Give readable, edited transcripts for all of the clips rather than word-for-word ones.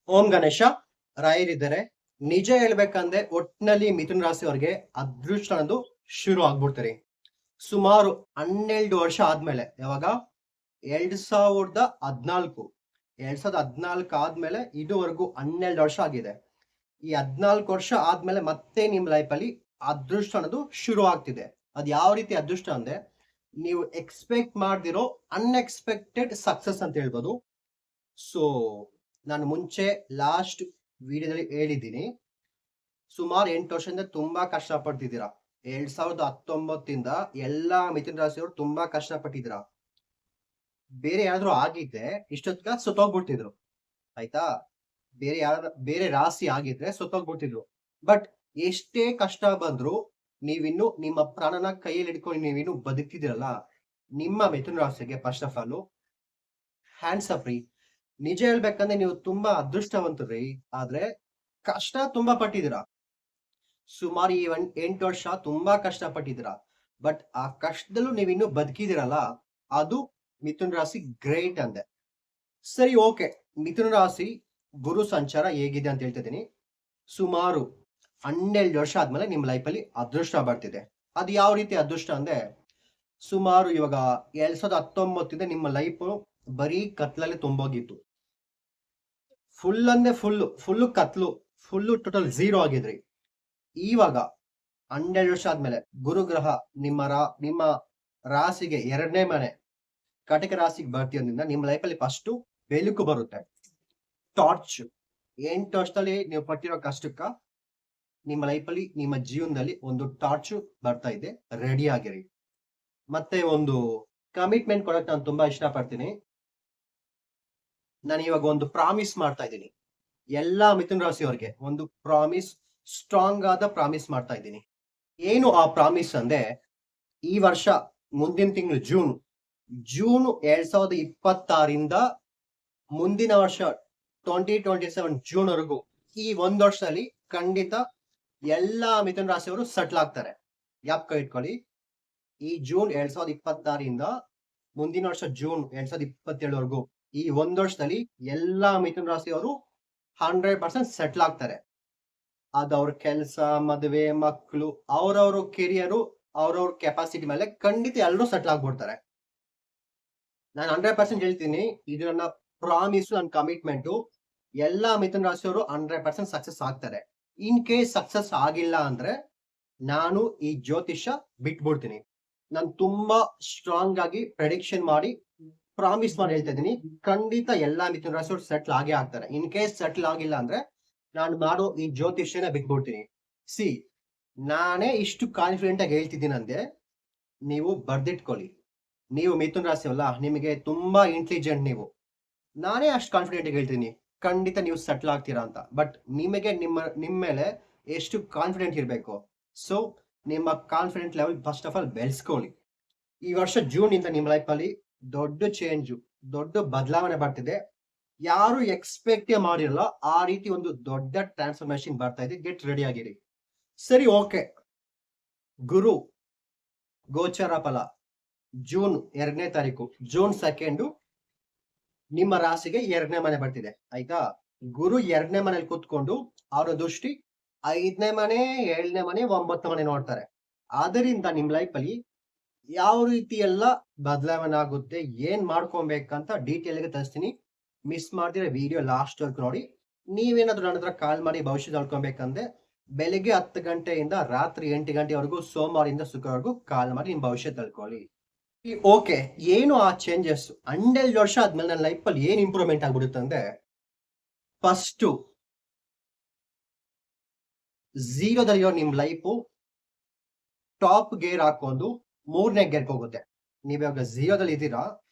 ಓಂ ಗಣೇಶ ರಾಯರಿದ್ದಾರೆ. ನಿಜ ಹೇಳ್ಬೇಕಂದ್ರೆ ಒಟ್ನಲ್ಲಿ ಮಿಥುನ್ ರಾಶಿ ಅವ್ರಿಗೆ ಅದೃಷ್ಟ ಅನ್ನೋದು ಶುರು ಆಗ್ಬಿಡ್ತಾರೆ. ಸುಮಾರು 12 ವರ್ಷ ಆದ್ಮೇಲೆ, ಯಾವಾಗ 2014 2014 ಆದ್ಮೇಲೆ ಇದುವರೆಗೂ 12 ವರ್ಷ ಆಗಿದೆ. ಈ 14 ವರ್ಷ ಆದ್ಮೇಲೆ ಮತ್ತೆ ನಿಮ್ ಲೈಫ್ ಅಲ್ಲಿ ಅದೃಷ್ಟ ಅನ್ನೋದು ಶುರು ಆಗ್ತಿದೆ. ಅದ್ ಯಾವ ರೀತಿ ಅದೃಷ್ಟ ಅಂದ್ರೆ, ನೀವು ಎಕ್ಸ್ಪೆಕ್ಟ್ ಮಾಡ್ದಿರೋ ಅನ್ಎಕ್ಸ್ಪೆಕ್ಟೆಡ್ ಸಕ್ಸಸ್ ಅಂತ ಹೇಳ್ಬೋದು. ಸೊ ನಾನು ಮುಂಚೆ ಲಾಸ್ಟ್ ವಿಡಿಯೋದಲ್ಲಿ ಹೇಳಿದ್ದೀನಿ, ಸುಮಾರು 8 ವರ್ಷದಿಂದ ತುಂಬಾ ಕಷ್ಟಪಡ್ತಿದ್ದೀರಾ. 2019 ಎಲ್ಲಾ ಮಿಥುನ ರಾಶಿಯವರು ತುಂಬಾ ಕಷ್ಟಪಟ್ಟಿದ್ದೀರಾ. ಬೇರೆ ಯಾರಾದ್ರೂ ಆಗಿದ್ರೆ ಇಷ್ಟೊತ್ತಿಗೆ ಸತ್ತೋಗ್ಬಿಡ್ತಿದ್ರು, ಆಯ್ತಾ? ಬೇರೆ ರಾಶಿ ಆಗಿದ್ರೆ ಸತ್ತೋಗ್ಬಿಡ್ತಿದ್ರು. ಬಟ್ ಎಷ್ಟೇ ಕಷ್ಟ ಬಂದ್ರು ನೀವಿನ್ನು ನಿಮ್ಮ ಪ್ರಾಣನ ಕೈಯಲ್ಲಿ ಹಿಡ್ಕೊಂಡು ನೀವಿನ್ನು ಬದುಕ್ತಿದ್ದೀರಲ್ಲ, ನಿಮ್ಮ ಮಿಥುನ ರಾಶಿಗೆ first of all hands up ರೀ. ನಿಜ ಹೇಳ್ಬೇಕಂದ್ರೆ ನೀವು ತುಂಬಾ ಅದೃಷ್ಟವಂತರಿ. ಆದ್ರೆ ಕಷ್ಟ ತುಂಬಾ ಪಟ್ಟಿದ್ದೀರಾ. ಸುಮಾರು ಈ 8 ವರ್ಷ ತುಂಬಾ ಕಷ್ಟ ಪಟ್ಟಿದ್ದೀರಾ. ಬಟ್ ಆ ಕಷ್ಟದಲ್ಲೂ ನೀವಿನ್ನು ಬದುಕಿದಿರಲ್ಲ, ಅದು ಮಿಥುನ ರಾಶಿ ಗ್ರೇಟ್ ಅಂದೆ. ಸರಿ, ಓಕೆ. ಮಿಥುನ ರಾಶಿ ಗುರು ಸಂಚಾರ ಹೇಗಿದೆ ಅಂತ ಹೇಳ್ತಿದ್ದೀನಿ. ಸುಮಾರು 12 ವರ್ಷ ಆದ್ಮೇಲೆ ನಿಮ್ ಲೈಫ್ ಅಲ್ಲಿ ಅದೃಷ್ಟ ಬರ್ತಿದೆ. ಅದು ಯಾವ ರೀತಿ ಅದೃಷ್ಟ ಅಂದ್ರೆ, ಸುಮಾರು ಇವಾಗ 2019 ನಿಮ್ಮ ಲೈಫ್ ಬರೀ ಕತ್ಲಲ್ಲಿ ತುಂಬೋಗಿತ್ತು. ಫುಲ್ ಅಂದ್ರೆ ಫುಲ್ ಕತ್ಲು, ಟೋಟಲ್ ಝೀರೋ ಆಗಿದ್ರಿ. ಇವಾಗ 12 ವರ್ಷ ಆದ್ಮೇಲೆ ಗುರುಗ್ರಹ ನಿಮ್ಮ ರಾಶಿಗೆ 2ನೇ ಮನೆ ಕಟಕ ರಾಶಿಗೆ ಬರ್ತಿರೋದ್ರಿಂದ ನಿಮ್ಮ ಲೈಫ್ ಅಲ್ಲಿ ಫಸ್ಟ್ ಬೆಳಕು ಬರುತ್ತೆ. ಟಾರ್ಚ್ 8 ವರ್ಷದಲ್ಲಿ ನೀವು ಪಟ್ಟಿರೋ ಕಷ್ಟಕ್ಕ ನಿಮ್ಮ ಲೈಫ್ ಅಲ್ಲಿ, ನಿಮ್ಮ ಜೀವನದಲ್ಲಿ ಒಂದು ಟಾರ್ಚ್ ಬರ್ತಾ ಇದೆ. ರೆಡಿ ಆಗಿರಿ. ಮತ್ತೆ ಒಂದು ಕಮಿಟ್ಮೆಂಟ್ ಕೊಡಕ್ ನಾನು ತುಂಬಾ ಇಷ್ಟಪಡ್ತೀನಿ. ನಾನು ಇವಾಗ ಒಂದು ಪ್ರಾಮಿಸ್ ಮಾಡ್ತಾ ಇದ್ದೀನಿ. ಎಲ್ಲಾ ಮಿಥುನ ರಾಶಿ ಅವ್ರಿಗೆ ಒಂದು ಪ್ರಾಮಿಸ್, ಸ್ಟ್ರಾಂಗ್ ಆದ ಪ್ರಾಮಿಸ್ ಮಾಡ್ತಾ ಇದ್ದೀನಿ. ಏನು ಆ ಪ್ರಾಮಿಸ್ ಅಂದ್ರೆ, ಈ ವರ್ಷ ಮುಂದಿನ ತಿಂಗಳು ಜೂನ್ 2026ರಿಂದ ಮುಂದಿನ ವರ್ಷ 2027 ಜೂನ್ ವರೆಗೂ, ಈ ಒಂದ್ ವರ್ಷದಲ್ಲಿ ಖಂಡಿತ ಎಲ್ಲಾ ಮಿಥುನ ರಾಶಿಯವರು ಸೆಟ್ಲ್ ಆಗ್ತಾರೆ. ಜ್ಞಾಪಕ ಇಟ್ಕೊಳ್ಳಿ, ಈ ಜೂನ್ 2026ರಿಂದ ಮುಂದಿನ ವರ್ಷ ಜೂನ್ 2027 ವರೆಗೂ, ಈ ಒಂದ್ ವರ್ಷದಲ್ಲಿ ಎಲ್ಲಾ ಮಿಥುನ ರಾಶಿಯವರು 100% ಸೆಟ್ಲ್ ಆಗ್ತಾರೆ. ಅದು ಅವ್ರ ಕೆಲಸ, ಮದುವೆ, ಮಕ್ಕಳು, ಅವ್ರವ್ರ ಕೆರಿಯರು, ಅವ್ರವ್ರ ಕೆಪಾಸಿಟಿ ಮೇಲೆ ಖಂಡಿತ ಎಲ್ಲರೂ ಸೆಟ್ಲ್ ಆಗ್ಬಿಡ್ತಾರೆ. ನಾನು 100% ಹೇಳ್ತೀನಿ, ಇದು ನನ್ನ ಪ್ರಾಮಿಸ್, ನನ್ನ ಕಮಿಟ್ಮೆಂಟು. ಎಲ್ಲಾ ಮಿಥುನ ರಾಶಿಯವರು 100% ಸಕ್ಸಸ್ ಆಗ್ತಾರೆ. ಇನ್ ಕೇಸ್ ಸಕ್ಸಸ್ ಆಗಿಲ್ಲ ಅಂದ್ರೆ ನಾನು ಈ ಜ್ಯೋತಿಷ್ಯ ಬಿಟ್ಬಿಡ್ತೀನಿ. ನಾನು ತುಂಬಾ ಸ್ಟ್ರಾಂಗ್ ಆಗಿ ಪ್ರೆಡಿಕ್ಷನ್ ಮಾಡಿ, ಪ್ರಾಮಿಸ್ ಮಾಡಿ ಹೇಳ್ತಾ ಇದ್ದೀನಿ, ಖಂಡಿತ ಎಲ್ಲಾ ಮಿಥುನ ರಾಶಿಯವರು ಸೆಟ್ಲ್ ಆಗೇ ಆಗ್ತಾರೆ. ಇನ್ ಕೇಸ್ ಸೆಟ್ಲ್ ಆಗಿಲ್ಲ ಅಂದ್ರೆ ನಾನು ಮಾಡೋ ಈ ಜ್ಯೋತಿಷ್ಯನ ಬಿಟ್ಬಿಡ್ತೀನಿ. ಸಿ, ನಾನೇ ಇಷ್ಟು ಕಾನ್ಫಿಡೆಂಟ್ ಆಗಿ ಹೇಳ್ತಿದ್ದೀನಿ ಅಂದ್ರೆ ನೀವು ಬರ್ದಿಟ್ಕೊಳ್ಳಿ. ನೀವು ಮಿಥುನ ರಾಶಿ ಅಲ್ಲ, ನಿಮಗೆ ತುಂಬಾ ಇಂಟೆಲಿಜೆಂಟ್ ನೀವು. ನಾನೇ ಅಷ್ಟು ಕಾನ್ಫಿಡೆಂಟ್ ಆಗಿ ಹೇಳ್ತೀನಿ, ಖಂಡಿತ ನೀವು ಸೆಟ್ಲ್ ಆಗ್ತೀರಾ ಅಂತ. ಬಟ್ ನಿಮಗೆ ನಿಮ್ಮ ಮೇಲೆ ಎಷ್ಟು ಕಾನ್ಫಿಡೆಂಟ್ ಇರಬೇಕು. ಸೊ ನಿಮ್ಮ confident level first of all ಬೆಳೆಸ್ಕೊಳ್ಳಿ. ಈ ವರ್ಷ ಜೂನ್ ಇಂದ ನಿಮ್ಮ ಲೈಫ್ ಅಲ್ಲಿ ದೊಡ್ಡ ಚೇಂಜ್, ದೊಡ್ಡ ಬದಲಾವಣೆ ಬರ್ತಿದೆ. ಯಾರು ಎಕ್ಸ್ಪೆಕ್ಟ್ ಮಾಡಿರಲ್ಲ ಆ ರೀತಿ ಒಂದು ದೊಡ್ಡ ಟ್ರಾನ್ಸ್ಫಾರ್ಮೇಶನ್ ಬರ್ತಾ ಇದೆ. ಗೆಟ್ ರೆಡಿ ಆಗಿರಿ. ಸರಿ, ಓಕೆ. ಗುರು ಗೋಚರ ಫಲ ಜೂನ್ 2ನೇ ತಾರೀಕು, ಜೂನ್ 2 ನಿಮ್ಮ ರಾಶಿಗೆ 2ನೇ ಮನೆ ಬರ್ತಿದೆ, ಆಯ್ತಾ? ಗುರು 2ನೇ ಮನೇಲಿ ಕೂತ್ಕೊಂಡು ಅವರ ದೃಷ್ಟಿ 5ನೇ ಮನೆ, 7ನೇ ಮನೆ, 9ನೇ ಮನೆ ನೋಡ್ತಾರೆ. ಆದ್ರಿಂದ ನಿಮ್ ಲೈಫ್ ಅಲ್ಲಿ ಯಾವ ರೀತಿ ಎಲ್ಲ ಬದಲಾವಣೆ ಆಗುತ್ತೆ, ಏನ್ ಮಾಡ್ಕೊಬೇಕಂತ ಡೀಟೇಲ್ ಆಗಿ ತಿಳಿಸ್ತೀನಿ. ಮಿಸ್ ಮಾಡ್ದಿರ ವಿಡಿಯೋ ಲಾಸ್ಟ್ ವರ್ಕ್ ನೋಡಿ. ನೀವೇನಾದ್ರೂ ನನ್ನ ಹತ್ರ ಕಾಲ್ ಮಾಡಿ ಭವಿಷ್ಯ ತಿಳ್ಕೊಬೇಕಂದ್ರೆ ಬೆಳಿಗ್ಗೆ 10 ಗಂಟೆಯಿಂದ ರಾತ್ರಿ 8 ಗಂಟೆವರೆಗೂ, ಸೋಮವಾರದಿಂದ ಶುಕ್ರವರೆಗೂ ಕಾಲ್ ಮಾಡಿ ನಿಮ್ ಭವಿಷ್ಯ ತಿಳ್ಕೊಳ್ಳಿ. ಓಕೆ, ಏನು ಆ ಚೇಂಜಸ್ 12 ವರ್ಷ ಆದ್ಮೇಲೆ ನನ್ನ ಲೈಫ್ ಅಲ್ಲಿ ಏನ್ ಇಂಪ್ರೂವ್ಮೆಂಟ್ ಆಗ್ಬಿಡುತ್ತೆ ಅಂದ್ರೆ, ಫಸ್ಟ್ ಝೀರೋದಲ್ಲಿರೋ ನಿಮ್ ಲೈಫ್ ಟಾಪ್ ಗೇರ್ ಹಾಕೊಂಡು 3ನೇ ಗೇರ್ಗೆ ಹೋಗುತ್ತೆ. ನೀವ್ ಇವಾಗ ಝೀರೋದಲ್ಲಿ ಇದ್ದೀರಾ,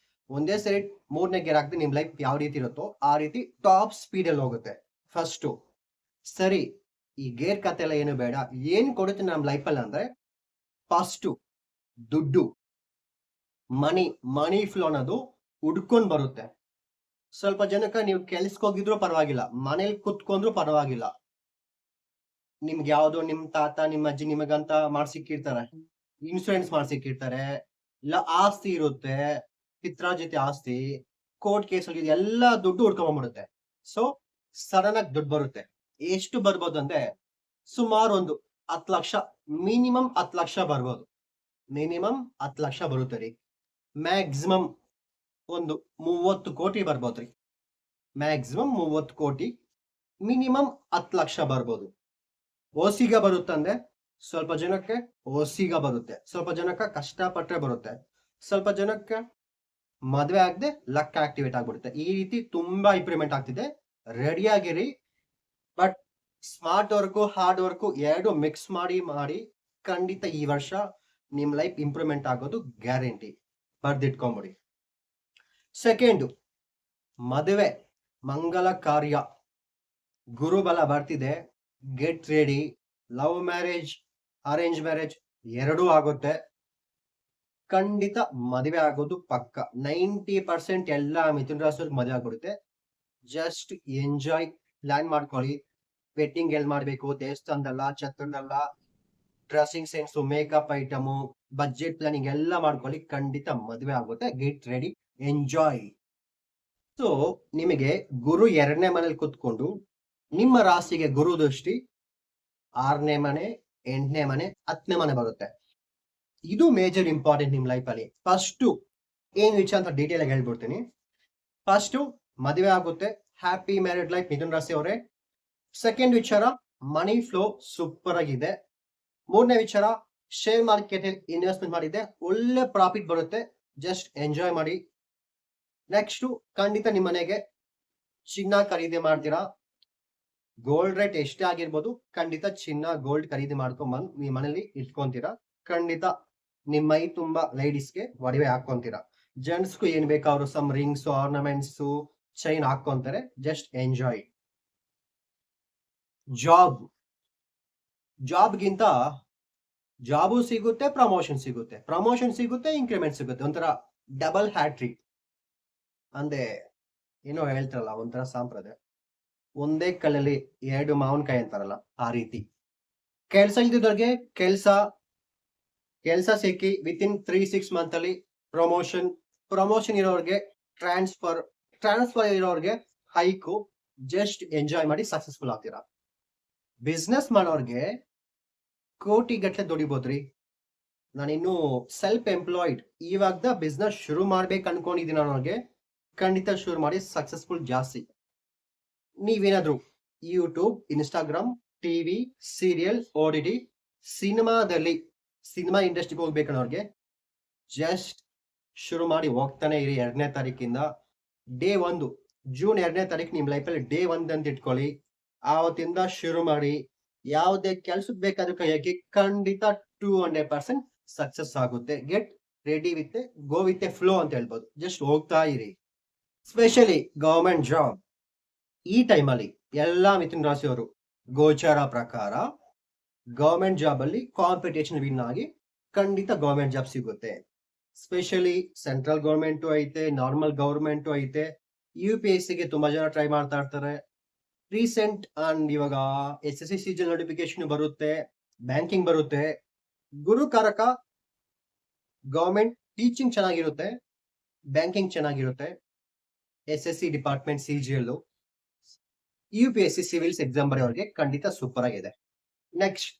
ಒಂದೇ ಸರಿ 3ನೇ ಗೇರ್ ಹಾಕಿದ್ರೆ ನಿಮ್ ಲೈಫ್ ಯಾವ ರೀತಿ ಇರುತ್ತೋ ಆ ರೀತಿ ಟಾಪ್ ಸ್ಪೀಡ್ ಅಲ್ಲಿ ಹೋಗುತ್ತೆ. ಫಸ್ಟ್ ಸರಿ, ಈ ಗೇರ್ ಕತೆ ಎಲ್ಲ ಏನು ಬೇಡ. ಏನ್ ಕೊಡುತ್ತೆ ನಮ್ ಲೈಫ್ ಅಲ್ಲಿ ಅಂದ್ರೆ, ಫಸ್ಟ್ ದುಡ್ಡು, ಮನಿ ಫ್ಲೋ ಅನ್ನೋದು ಹುಡ್ಕೊಂಡ್ ಬರುತ್ತೆ. ಸ್ವಲ್ಪ ಜನಕ್ಕೆ ನೀವು ಕೆಲ್ಸಕ್ಕೆ ಹೋಗಿದ್ರು ಪರವಾಗಿಲ್ಲ, ಮನೇಲಿ ಕುತ್ಕೊಂಡ್ರು ಪರವಾಗಿಲ್ಲ, ನಿಮ್ಗೆ ಯಾವ್ದೋ ನಿಮ್ ತಾತ, ನಿಮ್ಮ ಅಜ್ಜಿ ನಿಮಗಂತ ಮಾಡ್ಸಿಕ್ಕಿರ್ತಾರೆ, ಇನ್ಶೂರೆನ್ಸ್ ಮಾಡ್ಸಿಕ್ಕಿರ್ತಾರೆ, ಇಲ್ಲ ಆಸ್ತಿ ಇರುತ್ತೆ, ಪಿತ್ರಾರ್ಜಿತ ಆಸ್ತಿ, ಕೋರ್ಟ್ ಕೇಸ್ ಎಲ್ಲ ದುಡ್ಡು ಹುಡ್ಕೊಂಡ್ಬಿಡುತ್ತೆ. ಸೊ ಸಡನ್ ಆಗಿ ದುಡ್ಡು ಬರುತ್ತೆ. ಎಷ್ಟು ಬರ್ಬೋದು ಅಂದ್ರೆ ಸುಮಾರು ಒಂದು 10 ಲಕ್ಷ, ಮಿನಿಮಮ್ 10 ಲಕ್ಷ ಬರ್ಬೋದು. ಮಿನಿಮಮ್ 10 ಲಕ್ಷ ಬರುತ್ತೆ ರೀ. ಮ್ಯಾಕ್ಸಿಮಮ್ ಒಂದು 30 ಕೋಟಿ ಬರ್ಬೋದ್ರಿ. ಮ್ಯಾಕ್ಸಿಮಮ್ 30 ಕೋಟಿ, ಮಿನಿಮಮ್ 10 ಲಕ್ಷ ಬರ್ಬೋದು. ಓಸಿಗ ಬರುತ್ತಂದ್ರೆ ಸ್ವಲ್ಪ ಜನಕ್ಕೆ ಓಸಿಗ ಬರುತ್ತೆ, ಸ್ವಲ್ಪ ಜನಕ್ಕೆ ಕಷ್ಟಪಟ್ಟರೆ ಬರುತ್ತೆ, ಸ್ವಲ್ಪ ಜನಕ್ಕೆ ಮದುವೆ ಆಗದೆ ಲಕ್ ಆಕ್ಟಿವೇಟ್ ಆಗ್ಬಿಡುತ್ತೆ. ಈ ರೀತಿ ತುಂಬಾ ಇಂಪ್ರೂವ್ಮೆಂಟ್ ಆಗ್ತಿದೆ. ರೆಡಿ ಆಗಿರಿ. But smart work hard work ಎರಡು ಮಿಕ್ಸ್ ಮಾಡಿ ಖಂಡಿತ ಈ ವರ್ಷ ನಿಮ್ ಲೈಫ್ ಇಂಪ್ರೂವ್ಮೆಂಟ್ ಆಗೋದು ಗ್ಯಾರಂಟಿ. ಬರ್ದಿಟ್ಕೊಂಬಿಡಿ. ಸೆಕೆಂಡು, ಮದುವೆ ಮಂಗಲ ಕಾರ್ಯ ಗುರುಬಲ ಬರ್ತಿದೆ. Get ready. Love marriage, arrange marriage ಎರಡೂ ಆಗುತ್ತೆ. ಖಂಡಿತ ಮದುವೆ ಆಗೋದು ಪಕ್ಕ. 90% ಎಲ್ಲ ಮಿಥುನ ರಾಶಿಯವ್ರಿಗೆ ಮದುವೆ ಆಗ್ಬಿಡುತ್ತೆ. Just enjoy. ಪ್ಲಾನ್ ಮಾಡ್ಕೊಳ್ಳಿ. ವೆಡ್ಡಿಂಗ್ ಎಲ್ಲಿ ಮಾಡ್ಬೇಕು, ದೇವಸ್ಥಾನದಲ್ಲ, ಛತ್ರದಲ್ಲ, dressing sense, makeup item, budget planning ಎಲ್ಲ ಮಾಡ್ಕೊಳ್ಳಿ. ಖಂಡಿತ ಮದುವೆ ಆಗುತ್ತೆ. Get ready, enjoy. ಸೊ ನಿಮಗೆ ಗುರು 2ನೇ ಮನೇಲಿ ಕುತ್ಕೊಂಡು ನಿಮ್ಮ ರಾಶಿಗೆ ಗುರು ದೃಷ್ಟಿ 6ನೇ ಮನೆ, 8ನೇ ಮನೆ, 10ನೇ ಮನೆ ಬರುತ್ತೆ. ಇದು ಮೇಜರ್ ಇಂಪಾರ್ಟೆಂಟ್ ನಿಮ್ ಲೈಫ್ ಅಲ್ಲಿ. ಫಸ್ಟ್ ಏನ್ ವಿಚಾರ ಅಂತ ಡೀಟೇಲ್ ಆಗಿ ಹೇಳ್ಬಿಡ್ತೀನಿ. ಫಸ್ಟ್ ಮದುವೆ ಆಗುತ್ತೆ. ಹ್ಯಾಪಿ ಮ್ಯಾರಿಡ್ ಲೈಫ್ ಮಿಥುನ ರಾಶಿ ಅವರೇ. ಸೆಕೆಂಡ್ ವಿಚಾರ, ಮನಿ ಫ್ಲೋ ಸೂಪರ್ ಆಗಿದೆ. 3ನೇ ವಿಚಾರ, ಶೇರ್ ಮಾರ್ಕೆಟ್ ಇನ್ವೆಸ್ಟ್ಮೆಂಟ್ ಮಾಡಿದೆ, ಒಳ್ಳೆ ಪ್ರಾಫಿಟ್ ಬರುತ್ತೆ. ಜಸ್ಟ್ ಎಂಜಾಯ್ ಮಾಡಿ. ನೆಕ್ಸ್ಟ್, ಖಂಡಿತ ನಿಮ್ಮ ಮನೆಗೆ ಚಿನ್ನ ಖರೀದಿ ಮಾಡ್ತೀರಾ. ಗೋಲ್ಡ್ ರೇಟ್ ಎಷ್ಟೇ ಆಗಿರ್ಬೋದು, ಖಂಡಿತ ಚಿನ್ನ ಗೋಲ್ಡ್ ಖರೀದಿ ಮಾಡ್ಕೊಂಡ್ಬಂದು ನಿಮ್ಮ ಮನೇಲಿ ಇಟ್ಕೊಂತೀರಾ. ಖಂಡಿತ ನಿಮ್ಮ ಮೈ ತುಂಬಾ ಲೇಡೀಸ್ಗೆ ಒಡವೆ ಹಾಕೊಂತೀರಾ. ಜೆಂಟ್ಸ್ಗೂ ಏನ್ ಬೇಕಾ ಅವರು ಸಮ್ ರಿಂಗ್ಸ್, ಆರ್ನಮೆಂಟ್ಸ್, ಚೈನ್ ಹಾಕೊಂತಾರೆ. Just enjoy. ಜಾಬ್ಗಿಂತ ಜಾಬು ಸಿಗುತ್ತೆ, ಪ್ರಮೋಷನ್ ಸಿಗುತ್ತೆ, ಪ್ರಮೋಷನ್ ಸಿಗುತ್ತೆ, ಇನ್ಕ್ರಿಮೆಂಟ್ ಸಿಗುತ್ತೆ. ಒಂಥರ ಡಬಲ್ ಹ್ಯಾಟ್ರಿಕ್ ಅಂದ್ರೆ ಏನೋ ಹೇಳ್ತಾರಲ್ಲ, ಒಂಥರ ಸಂಪ್ರದಾಯ. ಒಂದೇ ಕಲ್ಲಲ್ಲಿ 2 ಮಾವಿನಕಾಯಿ ಅಂತಾರಲ್ಲ, ಆ ರೀತಿ. ಕೆಲಸ ಇಲ್ದಿದ್ದವ್ರಿಗೆ ಕೆಲಸ ಸಿಕ್ಕಿ ವಿತಿನ್ 3-6 ಮಂತ್ ಅಲ್ಲಿ ಪ್ರಮೋಷನ್ ಇರೋರ್ಗೆ ಟ್ರಾನ್ಸ್ಫರ್ ಇರೋರ್ಗೆ ಹೈಕು. ಜಸ್ಟ್ ಎಂಜಾಯ್ ಮಾಡಿ ಸಕ್ಸಸ್ಫುಲ್ ಆಗ್ತೀರಾ. ಬಿಸ್ನೆಸ್ ಮಾಡೋರ್ಗೆ ಕೋಟಿ ಗಟ್ಟಲೆ ದುಡಿಬೋದ್ರಿ. ನಾನಿನ್ನು ಸೆಲ್ಫ್ ಎಂಪ್ಲಾಯ್ಡ್, ಇವಾಗ ಬಿಸ್ನೆಸ್ ಶುರು ಮಾಡ್ಬೇಕು ಅನ್ಕೊಂಡಿದ್ದೀನಿ ಅನ್ನೋರ್ಗೆ ಖಂಡಿತ ಶುರು ಮಾಡಿ ಸಕ್ಸಸ್ಫುಲ್ ಜಾಸ್ತಿ. ನೀವೇನಾದ್ರು YouTube, Instagram, TV, serial, OTT, cinema ಇಂಡಸ್ಟ್ರಿಗೆ ಹೋಗ್ಬೇಕನ್ನೋರ್ಗೆ ಜಸ್ಟ್ ಶುರು ಮಾಡಿ ಹೋಗ್ತಾನೆ ಇರಿ. 2ನೇ ತಾರೀಕಿಂದ ಡೇ 1, ಜೂನ್ 2ನೇ ತಾರೀಕು ನಿಮ್ ಲೈಫಲ್ಲಿ ಡೇ 1 ಅಂತ ಇಟ್ಕೊಳ್ಳಿ. ಆವತ್ತಿಂದ ಶುರು ಮಾಡಿ. ಯಾವುದೇ ಕೆಲ್ಸಕ್ಕೆ ಬೇಕಾದ್ರೂ ಕೈಯಾಗಿ ಖಂಡಿತ 200% ಸಕ್ಸಸ್ ಆಗುತ್ತೆ. Get ready with go with A flow ಅಂತ ಹೇಳ್ಬೋದು. ಜಸ್ಟ್ ಹೋಗ್ತಾ ಇರಿ. ಸ್ಪೆಷಲಿ ಗವರ್ಮೆಂಟ್ ಜಾಬ್ ಈ ಟೈಮಲ್ಲಿ ಎಲ್ಲಾ ಮಿಥುನ ರಾಶಿಯವರು ಗೋಚಾರ ಪ್ರಕಾರ ಗವರ್ಮೆಂಟ್ ಜಾಬ್ ಅಲ್ಲಿ ಕಾಂಪಿಟೇಷನ್ ವಿನ್ ಆಗಿ ಖಂಡಿತ ಗವರ್ಮೆಂಟ್ ಜಾಬ್ ಸಿಗುತ್ತೆ. ಸ್ಪೆಷಲಿ ಸೆಂಟ್ರಲ್ ಗವರ್ಮೆಂಟು ಐತೆ, ನಾರ್ಮಲ್ ಗವರ್ಮೆಂಟು ಐತೆ. UPSC ಗೆ ತುಂಬಾ ಜನ ಟ್ರೈ ಮಾಡ್ತಾ ಇರ್ತಾರೆ. ರೀಸೆಂಟ್ ಅಂಡ್ ಇವಾಗ SSC CGL ನೋಟಿಫಿಕೇಶನ್ ಬರುತ್ತೆ, ಬ್ಯಾಂಕಿಂಗ್ ಬರುತ್ತೆ. ಗುರುಕಾರಕ ಗವರ್ಮೆಂಟ್ ಟೀಚಿಂಗ್ ಚೆನ್ನಾಗಿರುತ್ತೆ, ಬ್ಯಾಂಕಿಂಗ್ ಚೆನ್ನಾಗಿರುತ್ತೆ. SSC department, CGL, UPSC civils exam ಬರೆಯೋರಿಗೆ ಖಂಡಿತ ಸೂಪರ್ ಆಗಿದೆ. ನೆಕ್ಸ್ಟ್,